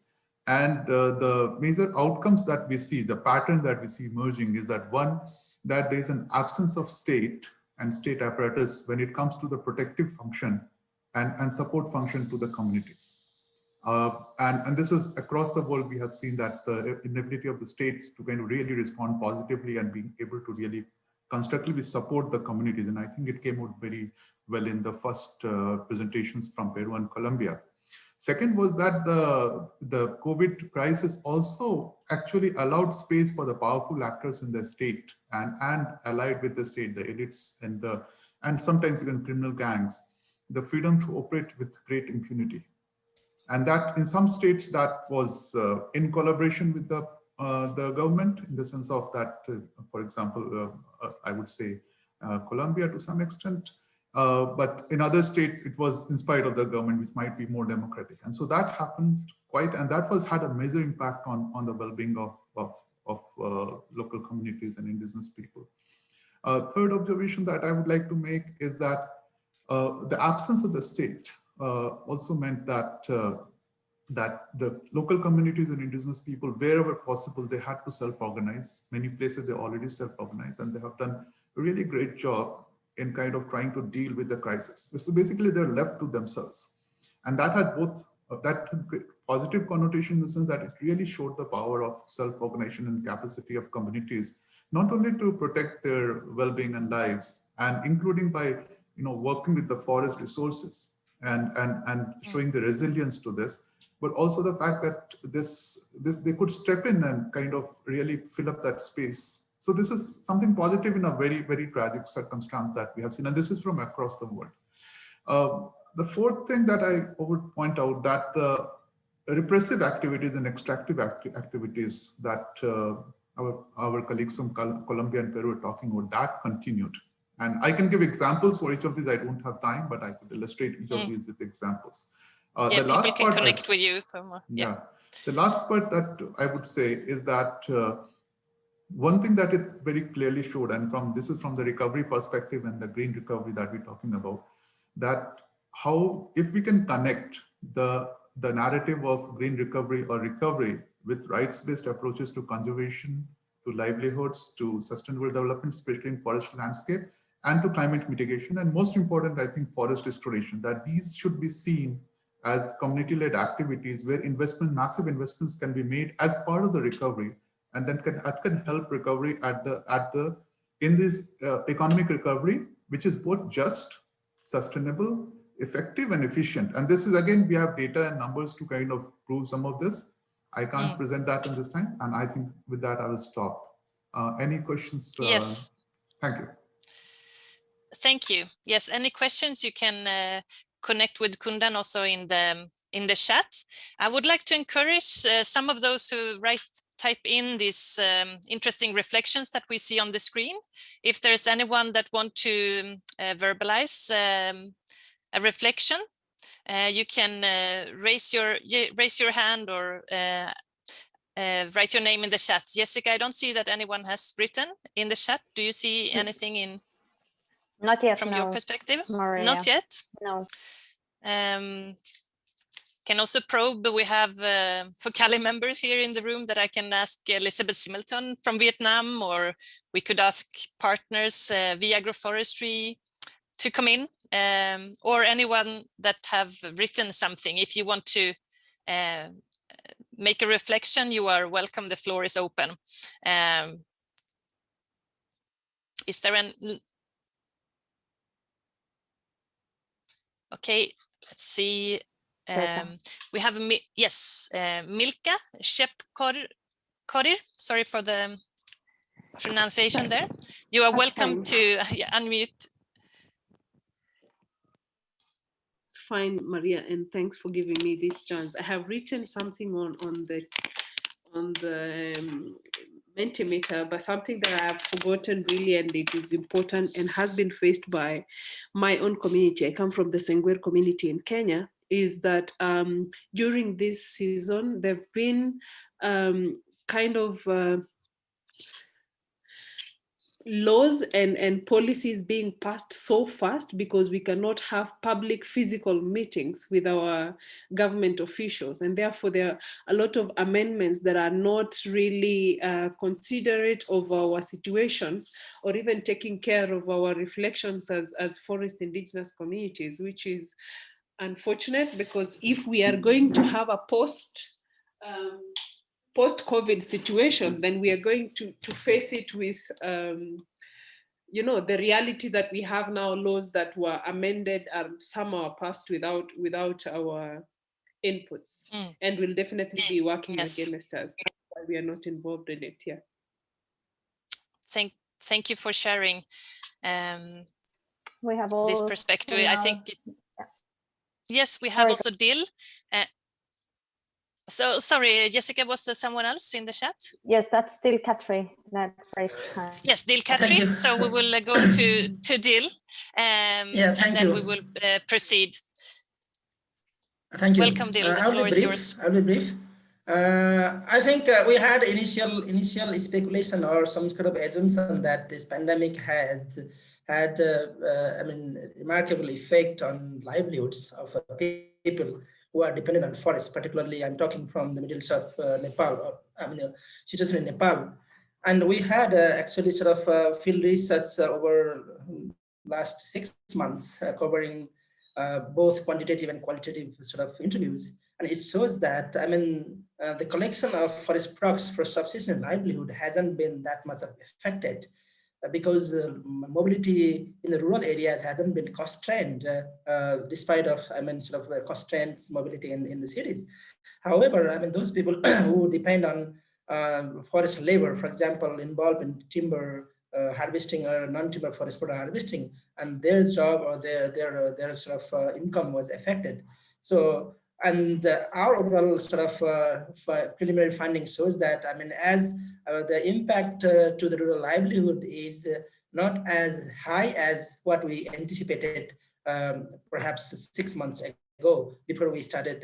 And the major outcomes that we see, the pattern that we see emerging is that one, that there is an absence of state and state apparatus when it comes to the protective function and support function to the communities. And this is across the world, we have seen that the inability of the states to kind of really respond positively and being able to really constructively support the communities. And I think it came out very well in the first presentations from Peru and Colombia. Second was that the COVID crisis also actually allowed space for the powerful actors in the state and allied with the state, the elites and sometimes even criminal gangs, the freedom to operate with great impunity. And that in some states that was in collaboration with the government, in the sense of that, for example, I would say Colombia to some extent, but in other states it was in spite of the government, which might be more democratic. And so that happened quite, and that had a major impact on the well-being of local communities and indigenous people. Third observation that I would like to make is that the absence of the state also meant that the local communities and indigenous people, wherever possible, they had to self-organize. Many places they already self-organize, and they have done a really great job in kind of trying to deal with the crisis. So basically they're left to themselves. And that had both that positive connotation in the sense that it really showed the power of self-organization and capacity of communities, not only to protect their well-being and lives, and including by working with the forest resources and showing the resilience to this, but also the fact that they could step in and kind of really fill up that space. So this is something positive in a very, very tragic circumstance that we have seen, and this is from across the world. The fourth thing that I would point out, that the repressive activities and extractive activities that our colleagues from Colombia and Peru are talking about, that continued. And I can give examples for each of these. I don't have time, but I could illustrate each of these with examples. Yeah, the last people can connect with you for more. Yeah. The last part that I would say is that one thing that it very clearly showed, and this is from the recovery perspective and the green recovery that we're talking about, that how if we can connect the narrative of green recovery or recovery with rights-based approaches to conservation, to livelihoods, to sustainable development, especially in forest landscape, and to climate mitigation, and most important, I think, forest restoration, that these should be seen as community-led activities where massive investments can be made as part of the recovery, and then that can help recovery in this economic recovery, which is both just, sustainable, effective, and efficient. And this is, again, we have data and numbers to kind of prove some of this. I can't present that in this time, and I think with that I will stop. Any questions? Yes. Thank you. Thank you. Yes, any questions you can connect with Kundan also in the chat. I would like to encourage some of those who type in these interesting reflections that we see on the screen. If there's anyone that want to verbalize a reflection, you can raise your hand or write your name in the chat. Jessica, I don't see that anyone has written in the chat. Do you see anything in? Not yet. From your perspective? Maria. Not yet? No. Can also probe, we have Focali members here in the room that I can ask Elizabeth Similton from Vietnam, or we could ask partners via agroforestry to come in, or anyone that have written something. If you want to make a reflection, you are welcome. The floor is open. Is there an... Okay, let's see. We have, yes, Milka Shepkorir. Sorry for the pronunciation there. You are welcome to unmute. It's fine, Maria, and thanks for giving me this chance. I have written something on the Mentimeter, but something that I have forgotten really, and it is important and has been faced by my own community. I come from the Sengwer community in Kenya, is that during this season, there have been kind of laws and policies being passed so fast because we cannot have public physical meetings with our government officials, and therefore there are a lot of amendments that are not really considerate of our situations or even taking care of our reflections as forest indigenous communities, which is unfortunate, because if we are going to have a post-COVID situation, then we are going to face it with, you know, the reality that we have now, laws that were amended and some are passed without our inputs, and will definitely be working against us. That's why we are not involved in it. Yeah. Thank you for sharing we have all this perspective. I think yes, we have also Dil. So sorry, Jessica, was there someone else in the chat? Yes, that's still Katri. That raised hand. Yes, Dil Katri. So we will go to Dil, and then we will proceed. Thank you. Welcome, Dil. The floor is yours. I'll be brief. I think we had initial speculation or some kind of assumption that this pandemic has had, remarkable effect on livelihoods of people who are dependent on forests. Particularly, I'm talking from the middle of Nepal, situation in Nepal. And we had actually sort of field research over last 6 months covering both quantitative and qualitative sort of interviews. And it shows that, the collection of forest products for subsistence and livelihood hasn't been that much affected because mobility in the rural areas hasn't been constrained despite of, constraints mobility in the cities. However, those people who depend on forest labor, for example, involved in timber harvesting or non-timber forest product harvesting, and their job or their sort of income was affected. So, and our overall sort of preliminary finding shows that, as the impact to the rural livelihood is not as high as what we anticipated perhaps 6 months ago before we started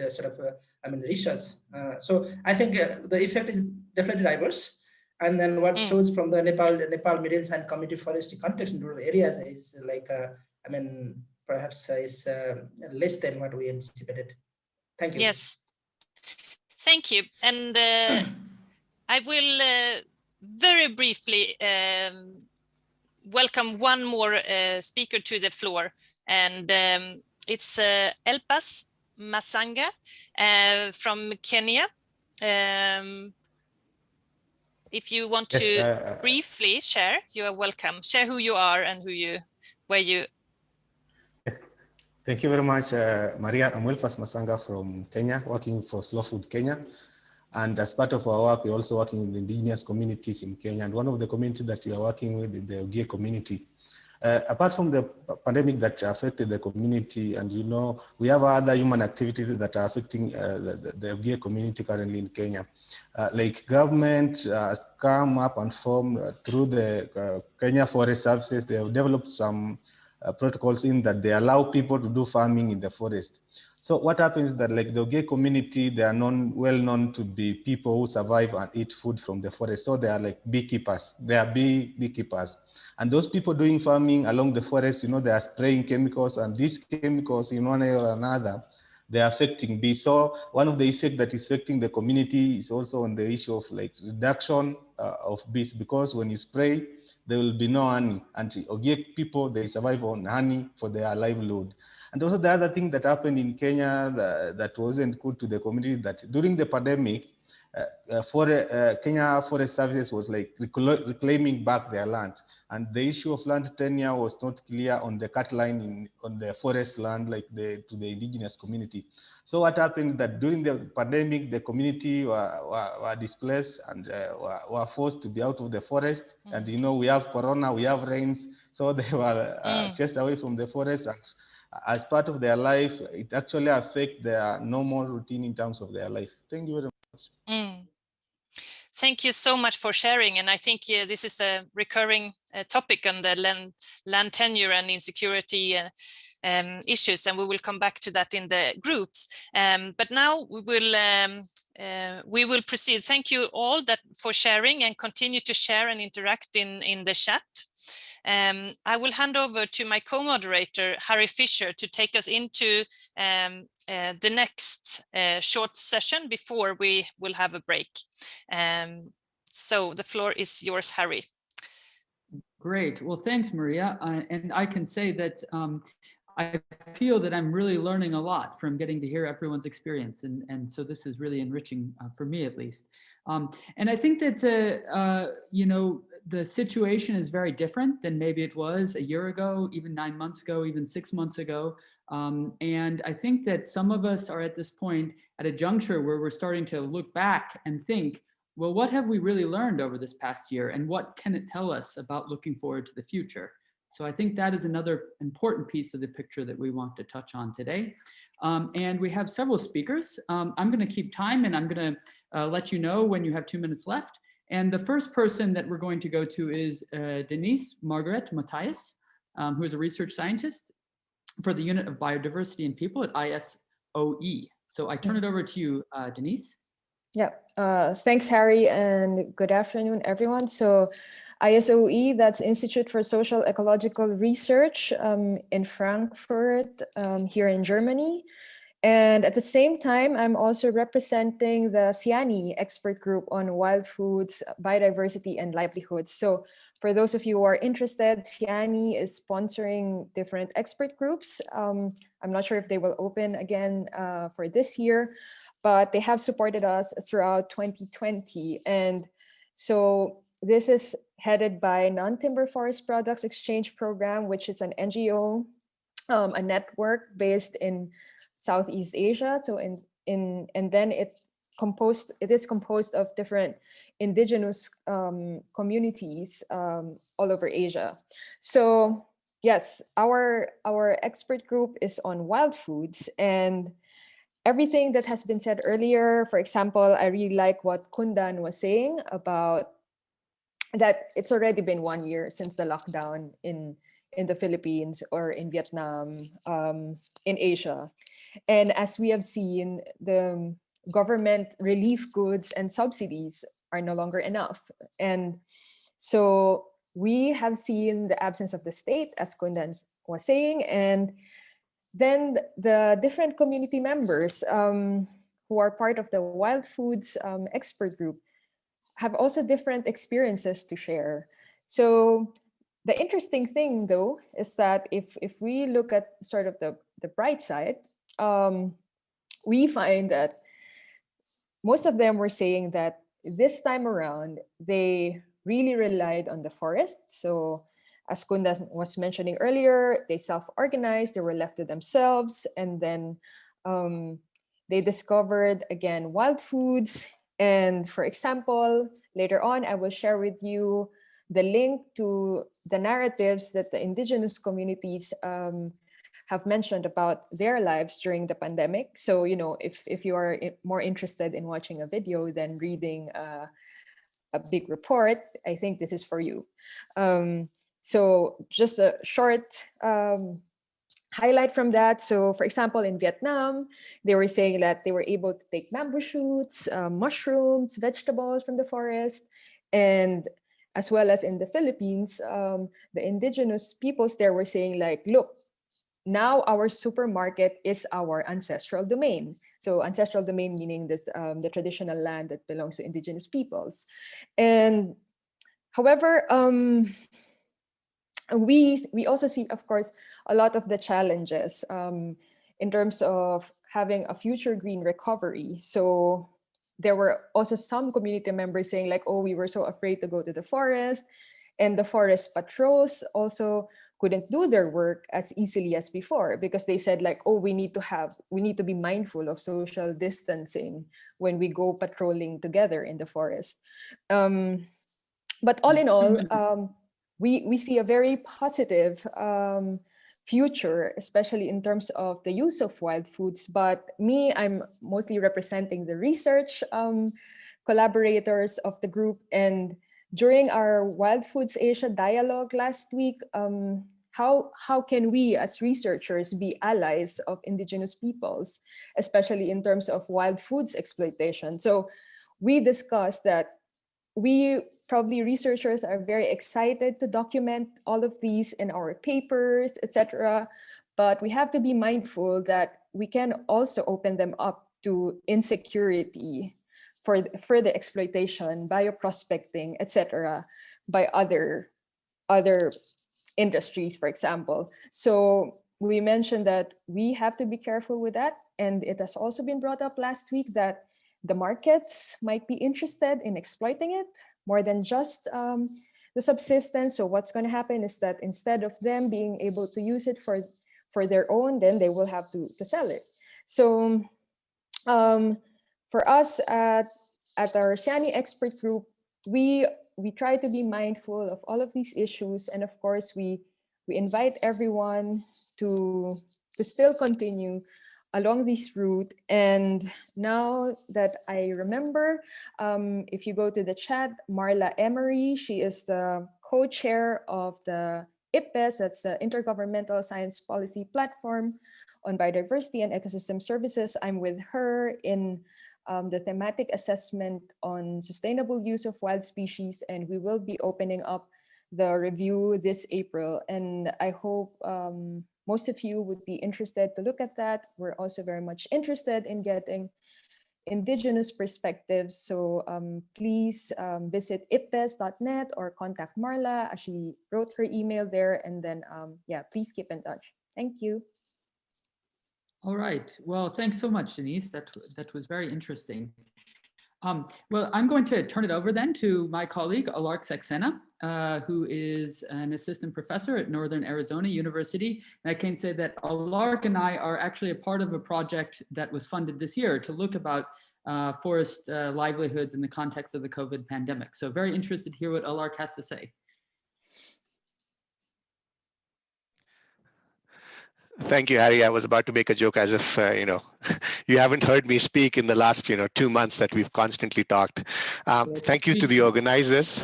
research. So I think the effect is definitely diverse. And then what shows from the Nepal medians and community forestry context in rural areas is like, perhaps is less than what we anticipated. Thank you. Yes, thank you. And I will very briefly welcome one more speaker to the floor. And it's Elpas Masanga from Kenya. If you want to briefly share, you are welcome. Share who you are and where you. Thank you very much, Maria. I'm Elpas Masanga from Kenya, working for Slow Food Kenya. And as part of our work, we're also working with indigenous communities in Kenya. And one of the communities that we are working with is the Ogier community. Apart from the pandemic that affected the community, and we have other human activities that are affecting the Ogier community currently in Kenya. Like government has come up and formed through the Kenya Forest Services. They have developed some protocols in that they allow people to do farming in the forest. So what happens is that, like the Ogier community, they are well known to be people who survive and eat food from the forest. So they are like beekeepers. They are beekeepers. And those people doing farming along the forest, they are spraying chemicals, and these chemicals in one way or another, they are affecting bees. So one of the effects that is affecting the community is also on the issue of like reduction of bees, because when you spray, there will be no honey. And Ogier people, they survive on honey for their livelihood. And also the other thing that happened in Kenya that wasn't good to the community, that during the pandemic, Kenya Forest Services was like reclaiming back their land. And the issue of land tenure was not clear on the cut line on the forest land, like to the indigenous community. So what happened that during the pandemic, the community were displaced and were forced to be out of the forest. And we have Corona, we have rains, so they were chased away from the forest. And as part of their life, it actually affects their normal routine in terms of their life. Thank you very much. Thank you so much for sharing. And I think this is a recurring topic on the land tenure and insecurity issues, and we will come back to that in the groups. But now we will proceed. Thank you all for sharing, and continue to share and interact in the chat. I will hand over to my co-moderator, Harry Fisher, to take us into the next short session before we will have a break. So the floor is yours, Harry. Great. Well, thanks, Maria. And I can say that I feel that I'm really learning a lot from getting to hear everyone's experience. And so this is really enriching for me, at least. And I think that, the situation is very different than maybe it was a year ago, even 9 months ago, even 6 months ago. And I think that some of us are at this point at a juncture where we're starting to look back and think, well, what have we really learned over this past year? And what can it tell us about looking forward to the future? So I think that is another important piece of the picture that we want to touch on today. And we have several speakers. I'm going to keep time, and I'm going to let you know when you have 2 minutes left. And the first person that we're going to go to is Denise Margaret Matthias, who is a research scientist for the Unit of Biodiversity and People at ISOE. So I turn it over to you, Denise. Yeah, thanks, Harry, and good afternoon, everyone. So ISOE, that's Institute for Social Ecological Research in Frankfurt, here in Germany. And at the same time, I'm also representing the SIANI expert group on wild foods, biodiversity, and livelihoods. So for those of you who are interested, SIANI is sponsoring different expert groups. I'm not sure if they will open again for this year, but they have supported us throughout 2020. And so this is headed by Non-Timber Forest Products Exchange Program, which is an NGO, a network based in Southeast Asia. So and then it is composed of different indigenous communities all over Asia. So yes, our expert group is on wild foods, and everything that has been said earlier. For example, I really like what Kundan was saying about that it's already been 1 year since the lockdown in the Philippines or in Vietnam, in Asia. And as we have seen, the government relief goods and subsidies are no longer enough. And so we have seen the absence of the state, as Kundan was saying, and then the different community members who are part of the Wild Foods expert group have also different experiences to share. So the interesting thing, though, is that if we look at sort of the bright side, we find that most of them were saying that this time around, they really relied on the forest. So as Kunda was mentioning earlier, they self-organized, they were left to themselves, and then they discovered, again, wild foods. And for example, later on, I will share with you the link to the narratives that the indigenous communities have mentioned about their lives during the pandemic. So, you know, if you are more interested in watching a video than reading a big report, I think this is for you. So just a short highlight from that. So for example, in Vietnam, they were saying that they were able to take bamboo shoots, mushrooms, vegetables from the forest, and as well as in the Philippines, the indigenous peoples there were saying like, look, now our supermarket is our ancestral domain. So ancestral domain meaning that the traditional land that belongs to indigenous peoples. And however, we also see, of course, a lot of the challenges in terms of having a future green recovery. So there were also some community members saying like, oh, we were so afraid to go to the forest, and the forest patrols also couldn't do their work as easily as before, because they said like, oh, we need to be mindful of social distancing when we go patrolling together in the forest. But all in all, we see a very positive future, especially in terms of the use of wild foods. But me, I'm mostly representing the research collaborators of the group. And during our Wild Foods Asia dialogue last week, how can we as researchers be allies of indigenous peoples, especially in terms of wild foods exploitation? So we discussed that we probably researchers are very excited to document all of these in our papers, etc. But we have to be mindful that we can also open them up to insecurity for further exploitation, bioprospecting, etc. by other industries, for example. So we mentioned that we have to be careful with that. And it has also been brought up last week that the markets might be interested in exploiting it more than just the subsistence. So what's going to happen is that instead of them being able to use it for their own, then they will have to sell it. So for us at our SIANI expert group, we try to be mindful of all of these issues, and of course we invite everyone to still continue along this route. And now that I remember, if you go to the chat, Marla Emery, she is the co-chair of the IPBES, that's the Intergovernmental Science Policy Platform on Biodiversity and Ecosystem Services. I'm with her in the thematic assessment on sustainable use of wild species, and we will be opening up the review this April. And I hope most of you would be interested to look at that. We're also very much interested in getting indigenous perspectives. So please visit ipbes.net or contact Marla, as she wrote her email there. And then, yeah, please keep in touch. Thank you. All right. Well, thanks so much, Denise. That was very interesting. Well, I'm going to turn it over then to my colleague, Alark Saxena, who is an assistant professor at Northern Arizona University. And I can say that Alark and I are actually a part of a project that was funded this year to look about forest livelihoods in the context of the COVID pandemic. So very interested to hear what Alark has to say. Thank you, Harry. I was about to make a joke as if, you haven't heard me speak in the last, 2 months that we've constantly talked. Thank you to the organizers,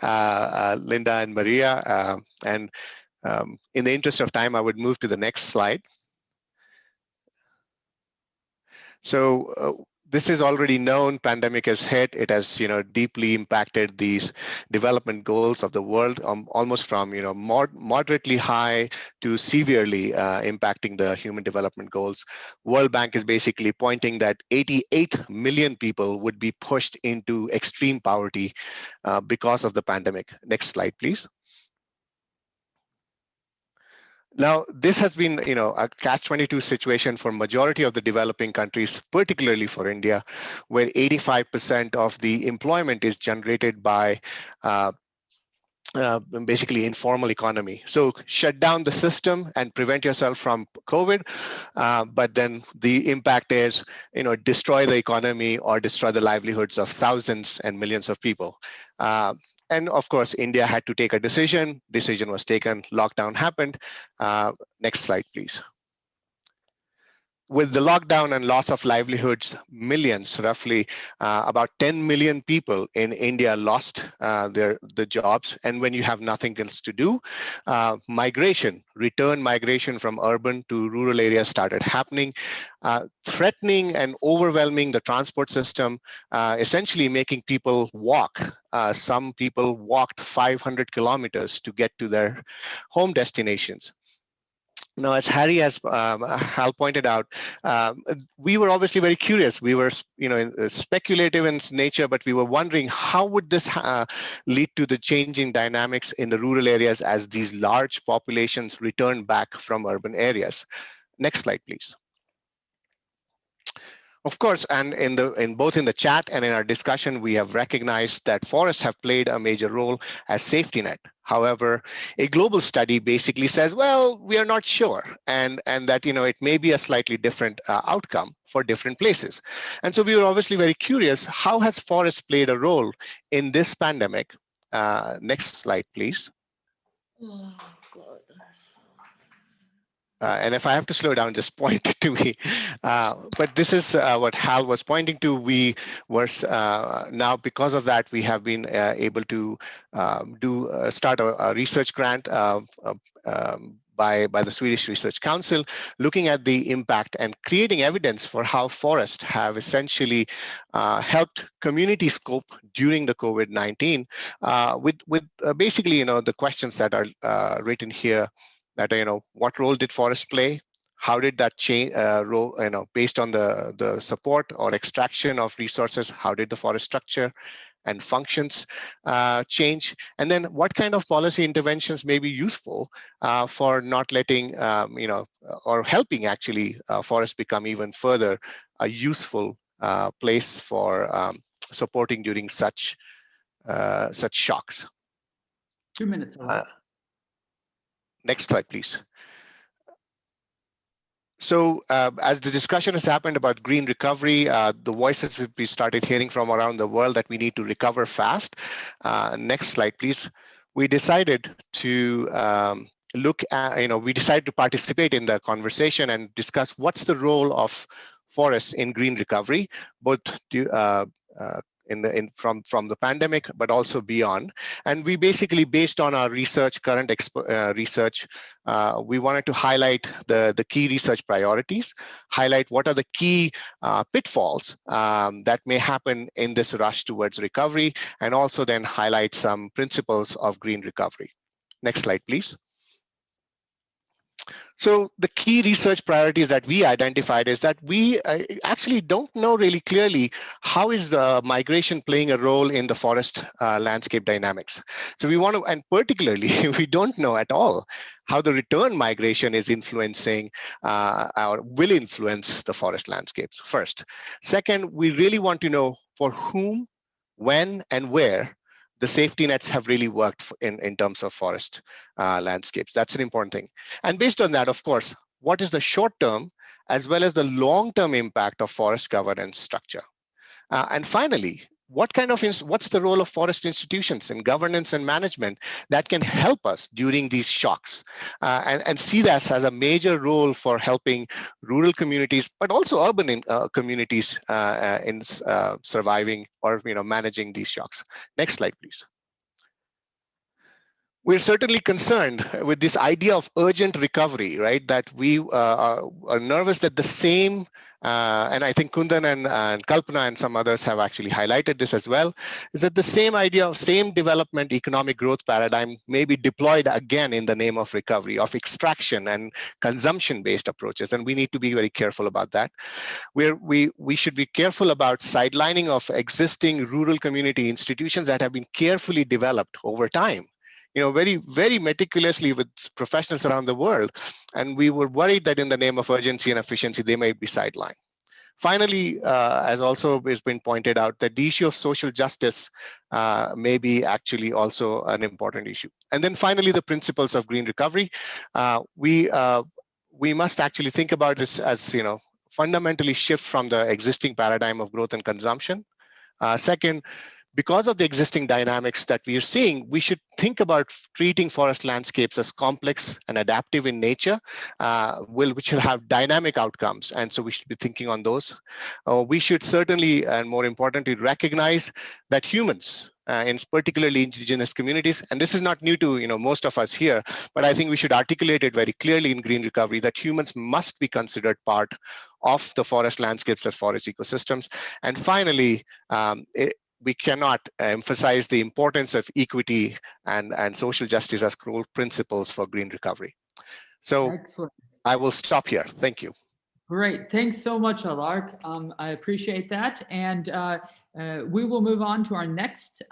Linda and Maria. And in the interest of time, I would move to the next slide. So this is already known. Pandemic has hit. It has, deeply impacted these development goals of the world, almost from, moderately high to severely impacting the human development goals. World Bank is basically pointing that 88 million people would be pushed into extreme poverty because of the pandemic. Next slide, please. Now, this has been, a catch-22 situation for majority of the developing countries, particularly for India, where 85% of the employment is generated by basically informal economy. So shut down the system and prevent yourself from COVID, but then the impact is, destroy the economy or destroy the livelihoods of thousands and millions of people. And of course, India had to take a decision. Decision was taken, lockdown happened. Next slide, please. With the lockdown and loss of livelihoods, millions, roughly about 10 million people in India lost the jobs. And when you have nothing else to do, return migration from urban to rural areas started happening, threatening and overwhelming the transport system, essentially making people walk. Some people walked 500 kilometers to get to their home destinations. Now, as Harry has Hal pointed out, we were obviously very curious. We were, speculative in nature, but we were wondering how would this lead to the changing dynamics in the rural areas as these large populations return back from urban areas. Next slide, please. Of course, and in both in the chat and in our discussion, we have recognized that forests have played a major role as safety net. However, a global study basically says, well, we are not sure, and that it may be a slightly different outcome for different places. And so we were obviously very curious, how has forests played a role in this pandemic? Next slide, please. Oh, God. And if I have to slow down, just point to me. But this is what Hal was pointing to. We were now, because of that, we have been able to start a research grant by the Swedish Research Council, looking at the impact and creating evidence for how forests have essentially helped communities cope during the COVID-19 with basically, the questions that are written here. That what role did forests play? How did that change role? Based on the support or extraction of resources, how did the forest structure and functions change? And then, what kind of policy interventions may be useful for not letting or helping actually forests become even further a useful place for supporting during such shocks? 2 minutes. Next slide, please. So as the discussion has happened about green recovery, the voices we started hearing from around the world that we need to recover fast. Next slide, please. We decided to look at, we decided to participate in the conversation and discuss what's the role of forests in green recovery, both from the pandemic, but also beyond. And we basically, based on our research, current research, we wanted to highlight the key research priorities, highlight what are the key pitfalls that may happen in this rush towards recovery, and also then highlight some principles of green recovery. Next slide, please. So the key research priorities that we identified is that we actually don't know really clearly how is the migration playing a role in the forest landscape dynamics. So we want to, and particularly we don't know at all how the return migration is influencing or will influence the forest landscapes first. Second, we really want to know for whom, when, and where the safety nets have really worked in terms of forest landscapes. That's an important thing. And based on that, of course, what is the short-term as well as the long-term impact of forest governance structure? And finally, what's the role of forest institutions in governance and management that can help us during these shocks and see this as a major role for helping rural communities, but also urban communities in surviving or managing these shocks. Next slide, please. We're certainly concerned with this idea of urgent recovery, right? That we are nervous that the same, and I think Kundan and Kalpana and some others have actually highlighted this as well, is that the same idea of same development economic growth paradigm may be deployed again in the name of recovery, of extraction and consumption-based approaches, and we need to be very careful about that. We should be careful about sidelining of existing rural community institutions that have been carefully developed over time, very, very meticulously with professionals around the world. And we were worried that in the name of urgency and efficiency, they may be sidelined. Finally, as also has been pointed out, that the issue of social justice may be actually also an important issue. And then finally, the principles of green recovery. We must actually think about this as, fundamentally shift from the existing paradigm of growth and consumption. Second, because of the existing dynamics that we are seeing, we should think about treating forest landscapes as complex and adaptive in nature, which will have dynamic outcomes. And so we should be thinking on those. We should certainly, and more importantly, recognize that humans, in particularly indigenous communities, and this is not new to most of us here, but I think we should articulate it very clearly in green recovery that humans must be considered part of the forest landscapes and forest ecosystems. And finally, we cannot emphasize the importance of equity and social justice as core principles for green recovery. So excellent. I will stop here. Thank you. Great. Thanks so much, Alark. I appreciate that. And we will move on to our next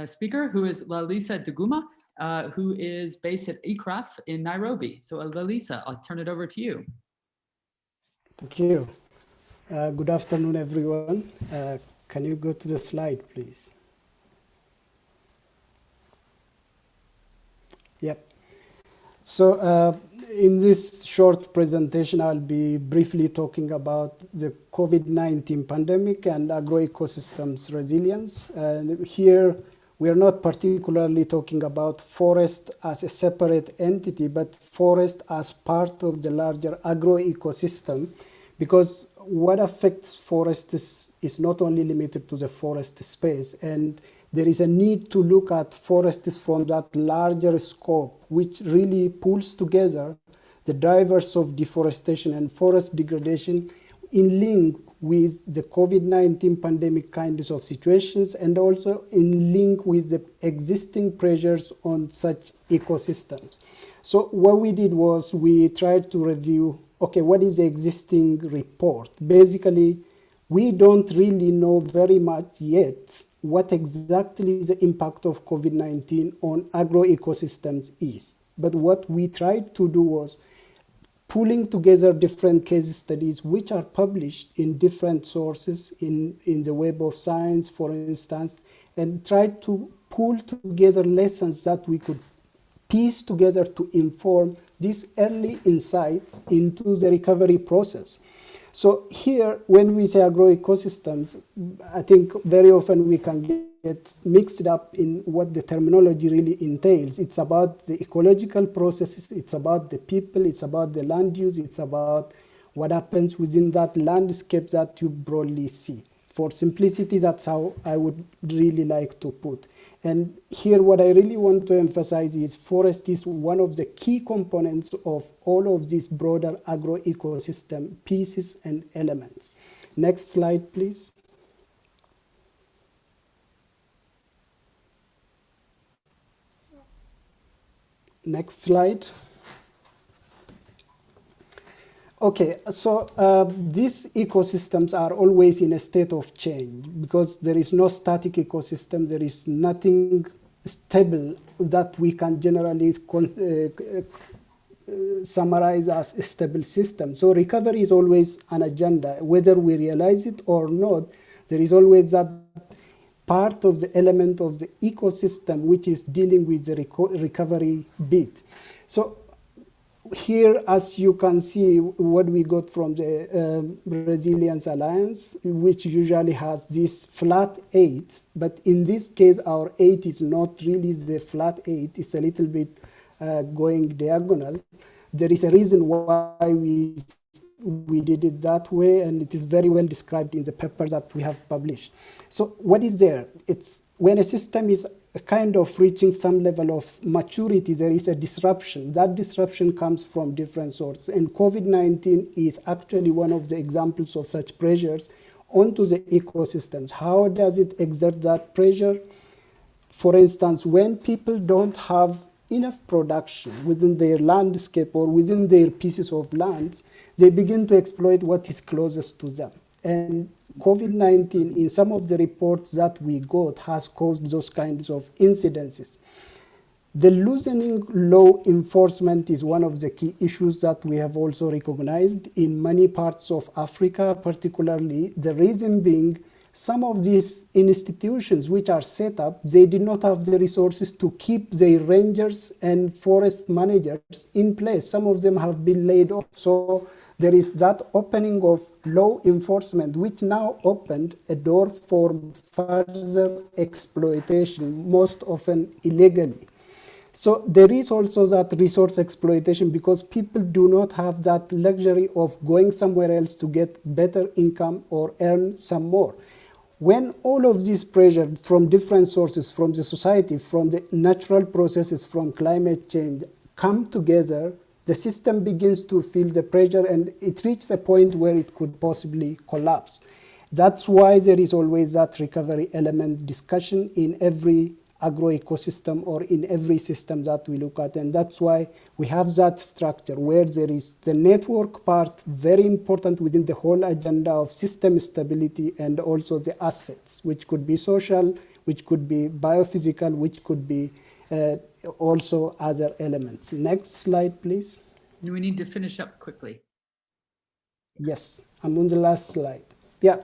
speaker, who is Lalisa Duguma, who is based at ICRAF in Nairobi. So Lalisa, I'll turn it over to you. Thank you. Good afternoon, everyone. Can you go to the slide, please? Yep. So in this short presentation, I'll be briefly talking about the COVID-19 pandemic and agroecosystems resilience. And here, we are not particularly talking about forest as a separate entity, but forest as part of the larger agroecosystem, because what affects forests is not only limited to the forest space, and there is a need to look at forests from that larger scope, which really pulls together the drivers of deforestation and forest degradation in link with the COVID-19 pandemic kinds of situations, and also in link with the existing pressures on such ecosystems. So what we did was we tried to review, okay, what is the existing report? Basically, we don't really know very much yet what exactly the impact of COVID-19 on agroecosystems is. But what we tried to do was pulling together different case studies which are published in different sources in the Web of Science, for instance, and tried to pull together lessons that we could piece together to inform these early insights into the recovery process. So here, when we say agroecosystems, I think very often we can get mixed up in what the terminology really entails. It's about the ecological processes, it's about the people, it's about the land use, it's about what happens within that landscape that you broadly see. For simplicity, that's how I would really like to put. And here, what I really want to emphasize is forest is one of the key components of all of these broader agroecosystem pieces and elements. Next slide, please. Next slide. Okay, so these ecosystems are always in a state of change because there is no static ecosystem, there is nothing stable that we can generally summarize as a stable system. So recovery is always an agenda, whether we realize it or not. There is always that part of the element of the ecosystem which is dealing with the recovery bit. So here, as you can see, what we got from the Resilience Alliance, which usually has this flat 8, but in this case, our 8 is not really the flat 8, it's a little bit going diagonal. There is a reason why we did it that way, and it is very well described in the paper that we have published. So what is there? It's when a system is kind of reaching some level of maturity, there is a disruption. That disruption comes from different sources. And COVID-19 is actually one of the examples of such pressures onto the ecosystems. How does it exert that pressure? For instance, when people don't have enough production within their landscape or within their pieces of land, they begin to exploit what is closest to them. And COVID-19, in some of the reports that we got, has caused those kinds of incidences. The loosening law enforcement is one of the key issues that we have also recognized in many parts of Africa, particularly. The reason being, some of these institutions which are set up, they did not have the resources to keep their rangers and forest managers in place. Some of them have been laid off. So there is that opening of law enforcement, which now opened a door for further exploitation, most often illegally. So there is also that resource exploitation because people do not have that luxury of going somewhere else to get better income or earn some more. When all of this pressure from different sources, from the society, from the natural processes, from climate change, come together, the system begins to feel the pressure and it reaches a point where it could possibly collapse. That's why there is always that recovery element discussion in every agroecosystem or in every system that we look at. And that's why we have that structure where there is the network part, very important within the whole agenda of system stability, and also the assets, which could be social, which could be biophysical, which could be also other elements. Next slide, please. We need to finish up quickly. Yes, I'm on the last slide. Yeah.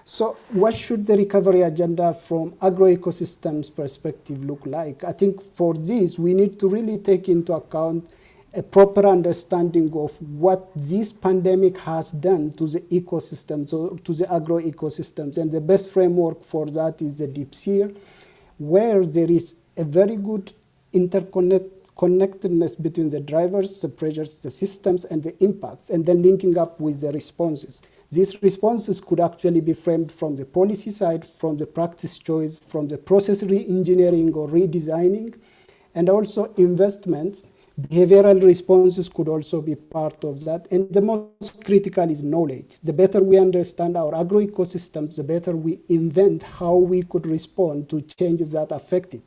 So what should the recovery agenda from agroecosystems perspective look like? I think for this, we need to really take into account a proper understanding of what this pandemic has done to the ecosystems, or to the agroecosystems. And the best framework for that is the deep sea, where there is a very good interconnectedness between the drivers, the pressures, the systems, and the impacts, and then linking up with the responses. These responses could actually be framed from the policy side, from the practice choice, from the process re-engineering or redesigning, and also investments. Behavioral responses could also be part of that. And the most critical is knowledge. The better we understand our agroecosystems, the better we invent how we could respond to changes that affect it.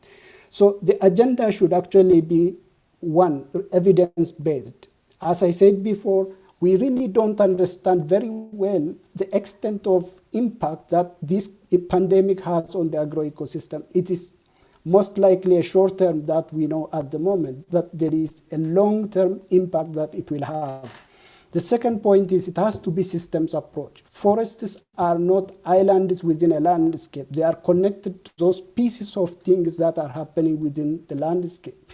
So the agenda should actually be, one, evidence-based. As I said before, we really don't understand very well the extent of impact that this pandemic has on the agroecosystem. It is most likely a short term that we know at the moment, but there is a long-term impact that it will have. The second point is it has to be systems approach. Forests are not islands within a landscape. They are connected to those pieces of things that are happening within the landscape.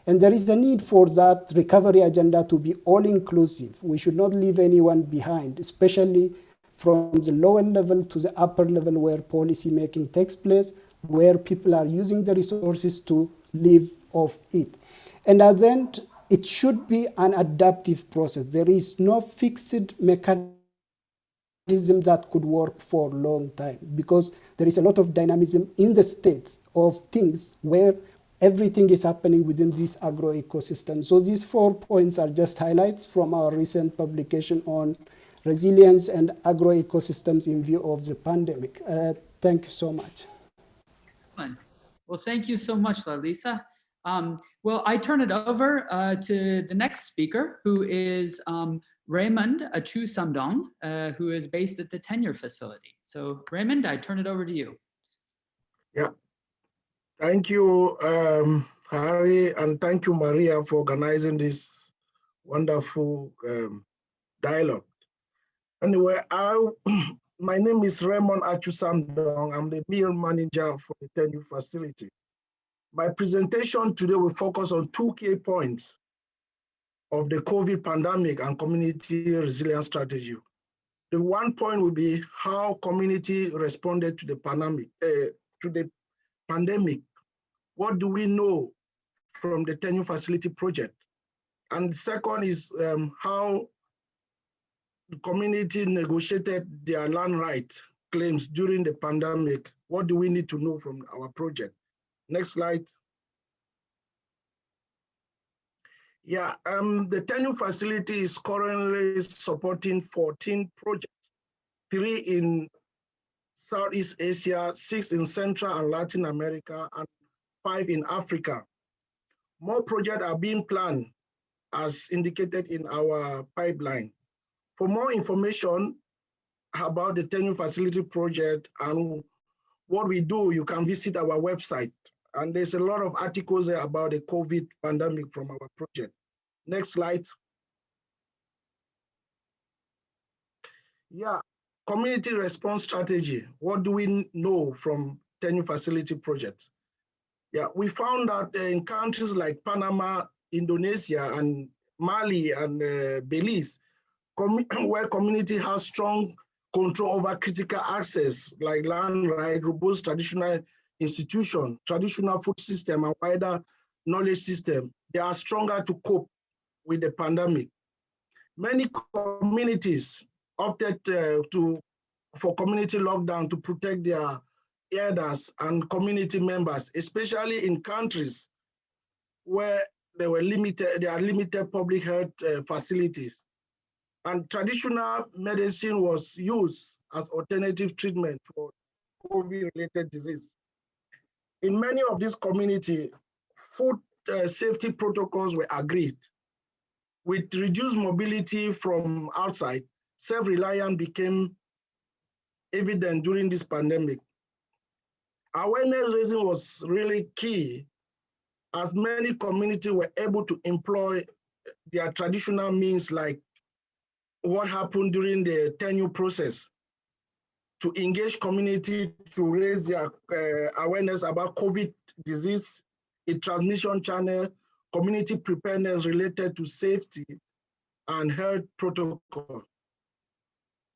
And there is a need for that recovery agenda to be all-inclusive. We should not leave anyone behind, especially from the lower level to the upper level where policy making takes place, where people are using the resources to live off it. And at the end, it should be an adaptive process. There is no fixed mechanism that could work for a long time because there is a lot of dynamism in the states of things where everything is happening within this agro ecosystem. So these 4 points are just highlights from our recent publication on resilience and agro ecosystems in view of the pandemic. Thank you so much. Excellent. Well, thank you so much, Lalisa. Well, I turn it over to the next speaker, who is Raymond Achu Samdong, who is based at the Tenure Facility. So Raymond, I turn it over to you. Yeah. Thank you, Harry, and thank you, Maria, for organizing this wonderful dialogue. Anyway, my name is Raymond Achu Samdong. I'm the mill manager for the Tenure Facility. My presentation today will focus on 2 key points of the COVID pandemic and community resilience strategy. The 1 point will be how community responded to the pandemic. What do we know from the Tenure Facility project? And the second is how the community negotiated their land right claims during the pandemic. What do we need to know from our project? Next slide. Yeah, the Tenure Facility is currently supporting 14 projects, 3 in Southeast Asia, 6 in Central and Latin America, and 5 in Africa. More projects are being planned as indicated in our pipeline. For more information about the Tenure Facility project and what we do, you can visit our website. And there's a lot of articles there about the COVID pandemic from our project. Next slide. Yeah, community response strategy. What do we know from Tenure Facility project? Yeah, we found that in countries like Panama, Indonesia, and Mali and Belize, where community has strong control over critical access like land right, robust traditional institution, traditional food system, and wider knowledge system, they are stronger to cope with the pandemic. Many communities opted for community lockdown to protect their elders and community members, especially in countries where there are limited public health facilities. And traditional medicine was used as alternative treatment for COVID-related disease. In many of these communities, food safety protocols were agreed. With reduced mobility from outside, self-reliance became evident during this pandemic. Awareness raising was really key, as many communities were able to employ their traditional means, like what happened during the tenure process, to engage community to raise their awareness about COVID disease, a transmission channel, community preparedness related to safety and health protocol.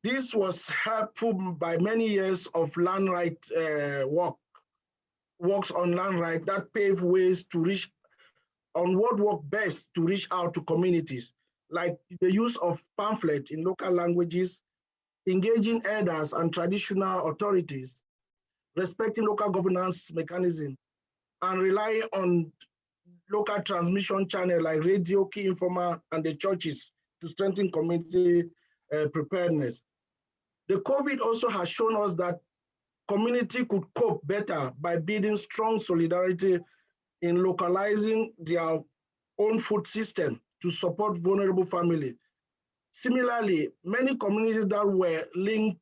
This was helpful by many years of land right works on land right that paved ways to reach on what worked best to reach out to communities, like the use of pamphlets in local languages, engaging elders and traditional authorities, respecting local governance mechanism, and relying on local transmission channels like radio, key informer, and the churches to strengthen community preparedness. The COVID also has shown us that community could cope better by building strong solidarity in localizing their own food system to support vulnerable families. Similarly, many communities that were linked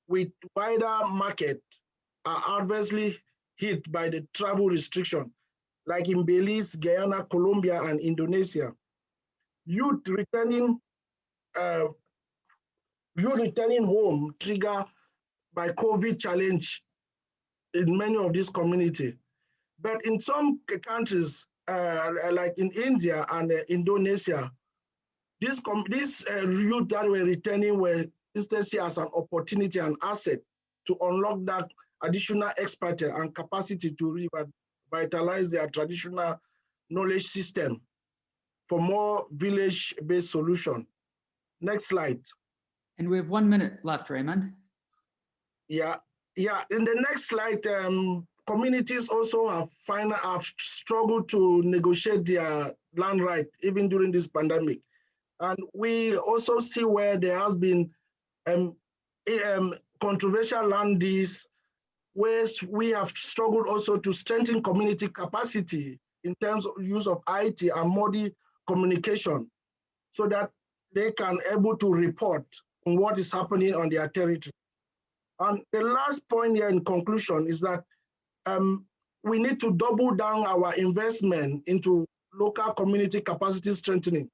with wider market are adversely hit by the travel restriction, like in Belize, Guyana, Colombia, and Indonesia. Youth returning you returning home triggered by COVID challenge in many of these communities. But in some countries, like in India and Indonesia, these youth that were returning were instead seen as an opportunity and asset to unlock that additional expertise and capacity to revitalize their traditional knowledge system for more village-based solution. Next slide. And we have 1 minute left, Raymond. Yeah. In the next slide, communities also have struggled to negotiate their land right even during this pandemic. And we also see where there has been controversial land deals, where we have struggled also to strengthen community capacity in terms of use of IT and modern communication, so that they can able to report on what is happening on their territory. And the last point here in conclusion is that we need to double down our investment into local community capacity strengthening,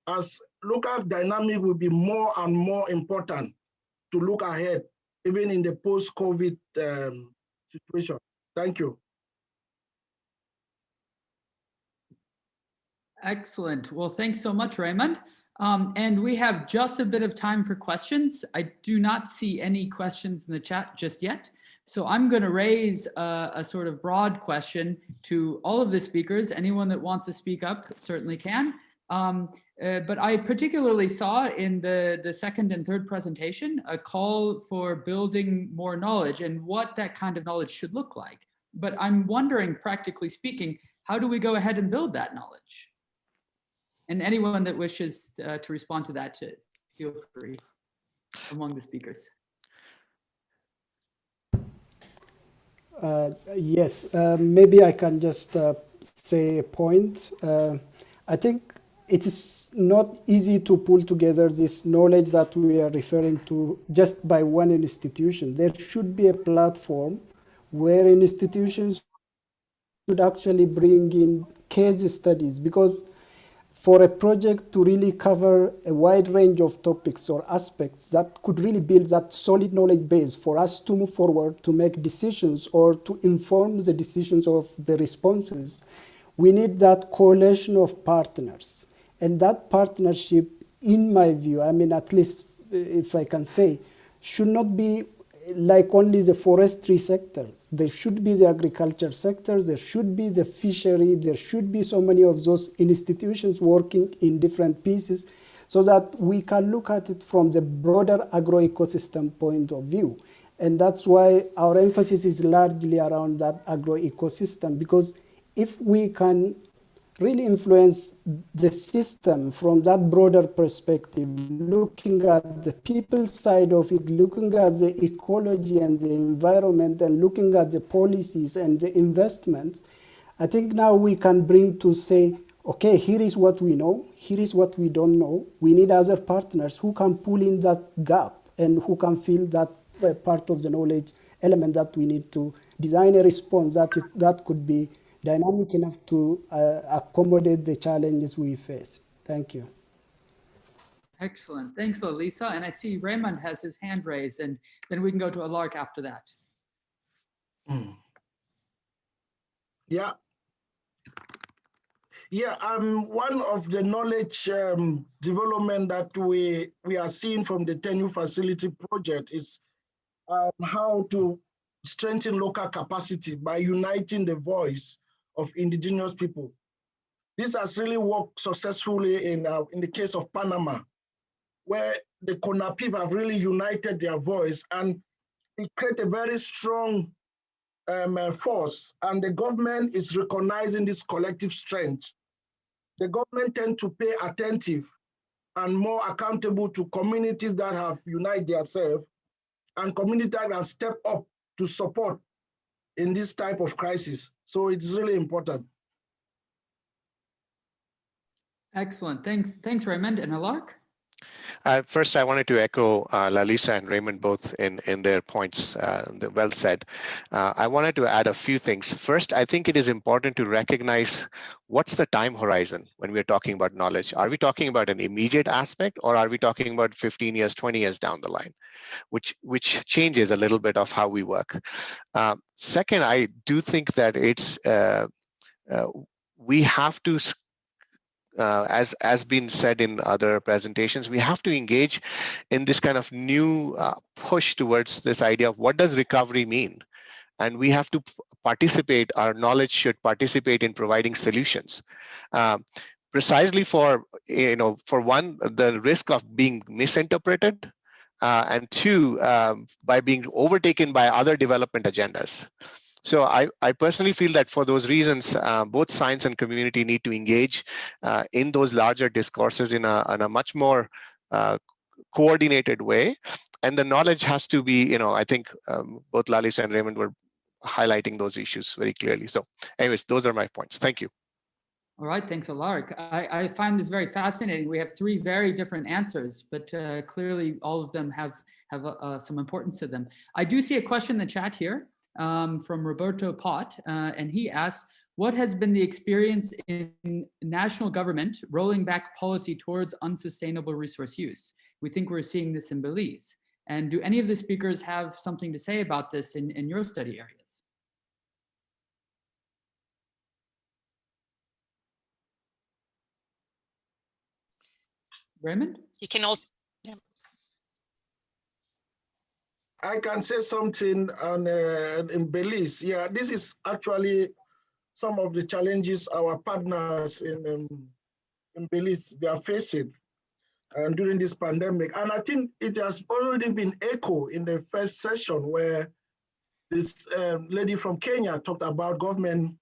as local dynamic will be more and more important to look ahead, even in the post-COVID situation. Thank you. Excellent. Well, thanks so much, Raymond. And we have just a bit of time for questions. I do not see any questions in the chat just yet. So I'm going to raise a sort of broad question to all of the speakers. Anyone that wants to speak up certainly can. But I particularly saw in the second and third presentation a call for building more knowledge and what that kind of knowledge should look like. But I'm wondering, practically speaking, how do we go ahead and build that knowledge? And anyone that wishes to respond to that, feel free among the speakers. Yes, maybe I can just say a point. I think it is not easy to pull together this knowledge that we are referring to just by one institution. There should be a platform where institutions should actually bring in case studies, because for a project to really cover a wide range of topics or aspects, that could really build that solid knowledge base for us to move forward, to make decisions or to inform the decisions of the responses. We need that coalition of partners. And that partnership, in my view, I mean, at least if I can say, should not be like only the forestry sector. There should be the agriculture sector, there should be the fishery, there should be so many of those institutions working in different pieces, so that we can look at it from the broader agro-ecosystem point of view. And that's why our emphasis is largely around that agro-ecosystem, because if we can really influence the system from that broader perspective, looking at the people side of it, looking at the ecology and the environment, and looking at the policies and the investments, I think now we can bring to say, okay, here is what we know, here is what we don't know. We need other partners who can pull in that gap and who can fill that part of the knowledge element that we need to design a response that could be dynamic enough to accommodate the challenges we face. Thank you. Excellent. Thanks, Lisa. And I see Raymond has his hand raised, and then we can go to Alark after that. Yeah. One of the knowledge development that we are seeing from the 10U Facility project is how to strengthen local capacity by uniting the voice of indigenous people. This has really worked successfully in the case of Panama, where the CONAPIP have really united their voice, and it created a very strong force, and the government is recognizing this collective strength. The government tend to pay attentive and more accountable to communities that have united themselves, and communities that have stepped up to support in this type of crisis. So it's really important. Excellent. Thanks, Raymond. And Alark? First, I wanted to echo Lalisa and Raymond both in their points, well said. I wanted to add a few things. First, I think it is important to recognize what's the time horizon when we're talking about knowledge. Are we talking about an immediate aspect, or are we talking about 15 years, 20 years down the line, which changes a little bit of how we work. Second, I do think that it's we have to, as been said in other presentations, we have to engage in this kind of new push towards this idea of what does recovery mean? And we have to participate, our knowledge should participate in providing solutions. Precisely for, for one, the risk of being misinterpreted, and two, by being overtaken by other development agendas. So I personally feel that for those reasons, both science and community need to engage in those larger discourses in a much more coordinated way. And the knowledge has to be, I think both Lalisa and Raymond were highlighting those issues very clearly. So anyways, those are my points. Thank you. All right, thanks a lot. I find this very fascinating. We have three very different answers, but clearly all of them have some importance to them. I do see a question in the chat here from Roberto Pott, and he asks, what has been the experience in national government rolling back policy towards unsustainable resource use? We think we're seeing this in Belize. And do any of the speakers have something to say about this in your study areas? Raymond? You can also, yeah. I can say something on in Belize. Yeah, this is actually some of the challenges our partners in Belize they are facing during this pandemic. And I think it has already been echoed in the first session where this lady from Kenya talked about government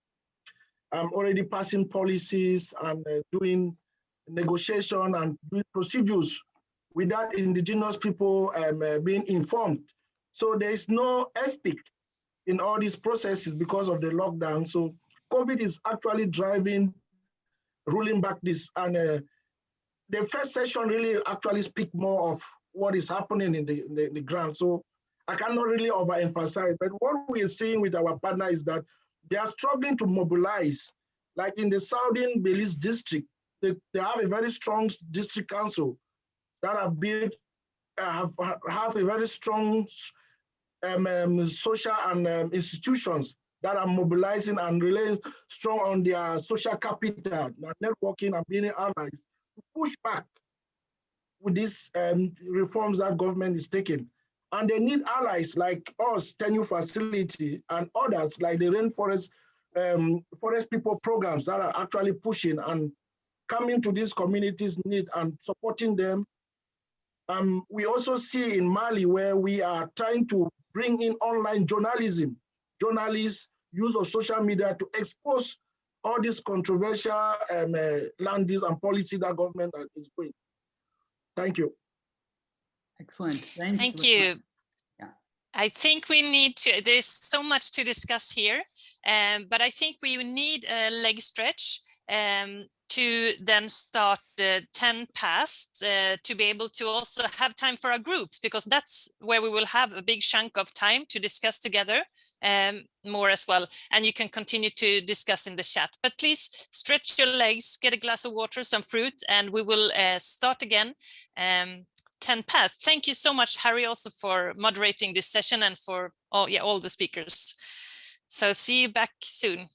already passing policies and doing negotiation and doing procedures without indigenous people being informed. So there is no FPIC in all these processes because of the lockdown. So COVID is actually rolling back this. And the first session really actually speak more of what is happening in the ground. So I cannot really overemphasize, but what we are seeing with our partner is that they are struggling to mobilize. Like in the southern Belize district, they have a very strong district council that have built, have a very strong social and institutions that are mobilizing and relying strong on their social capital, networking and being allies to push back with these reforms that government is taking. And they need allies like us, Tenure Facility, and others like the Rainforest Forest People programs that are actually pushing and coming to these communities' need and supporting them. We also see in Mali where we are trying to bring in online journalism, journalists, use of social media to expose all these controversial land use and policy that government is doing. Thank you. Excellent. Thank you. Yeah. I think we need to, there's so much to discuss here, but I think we need a leg stretch to then start 10 past to be able to also have time for our groups, because that's where we will have a big chunk of time to discuss together more as well. And you can continue to discuss in the chat, but please stretch your legs, get a glass of water, some fruit, and we will start again 10 past. Thank you so much, Harry, also for moderating this session and for all the speakers. So see you back soon.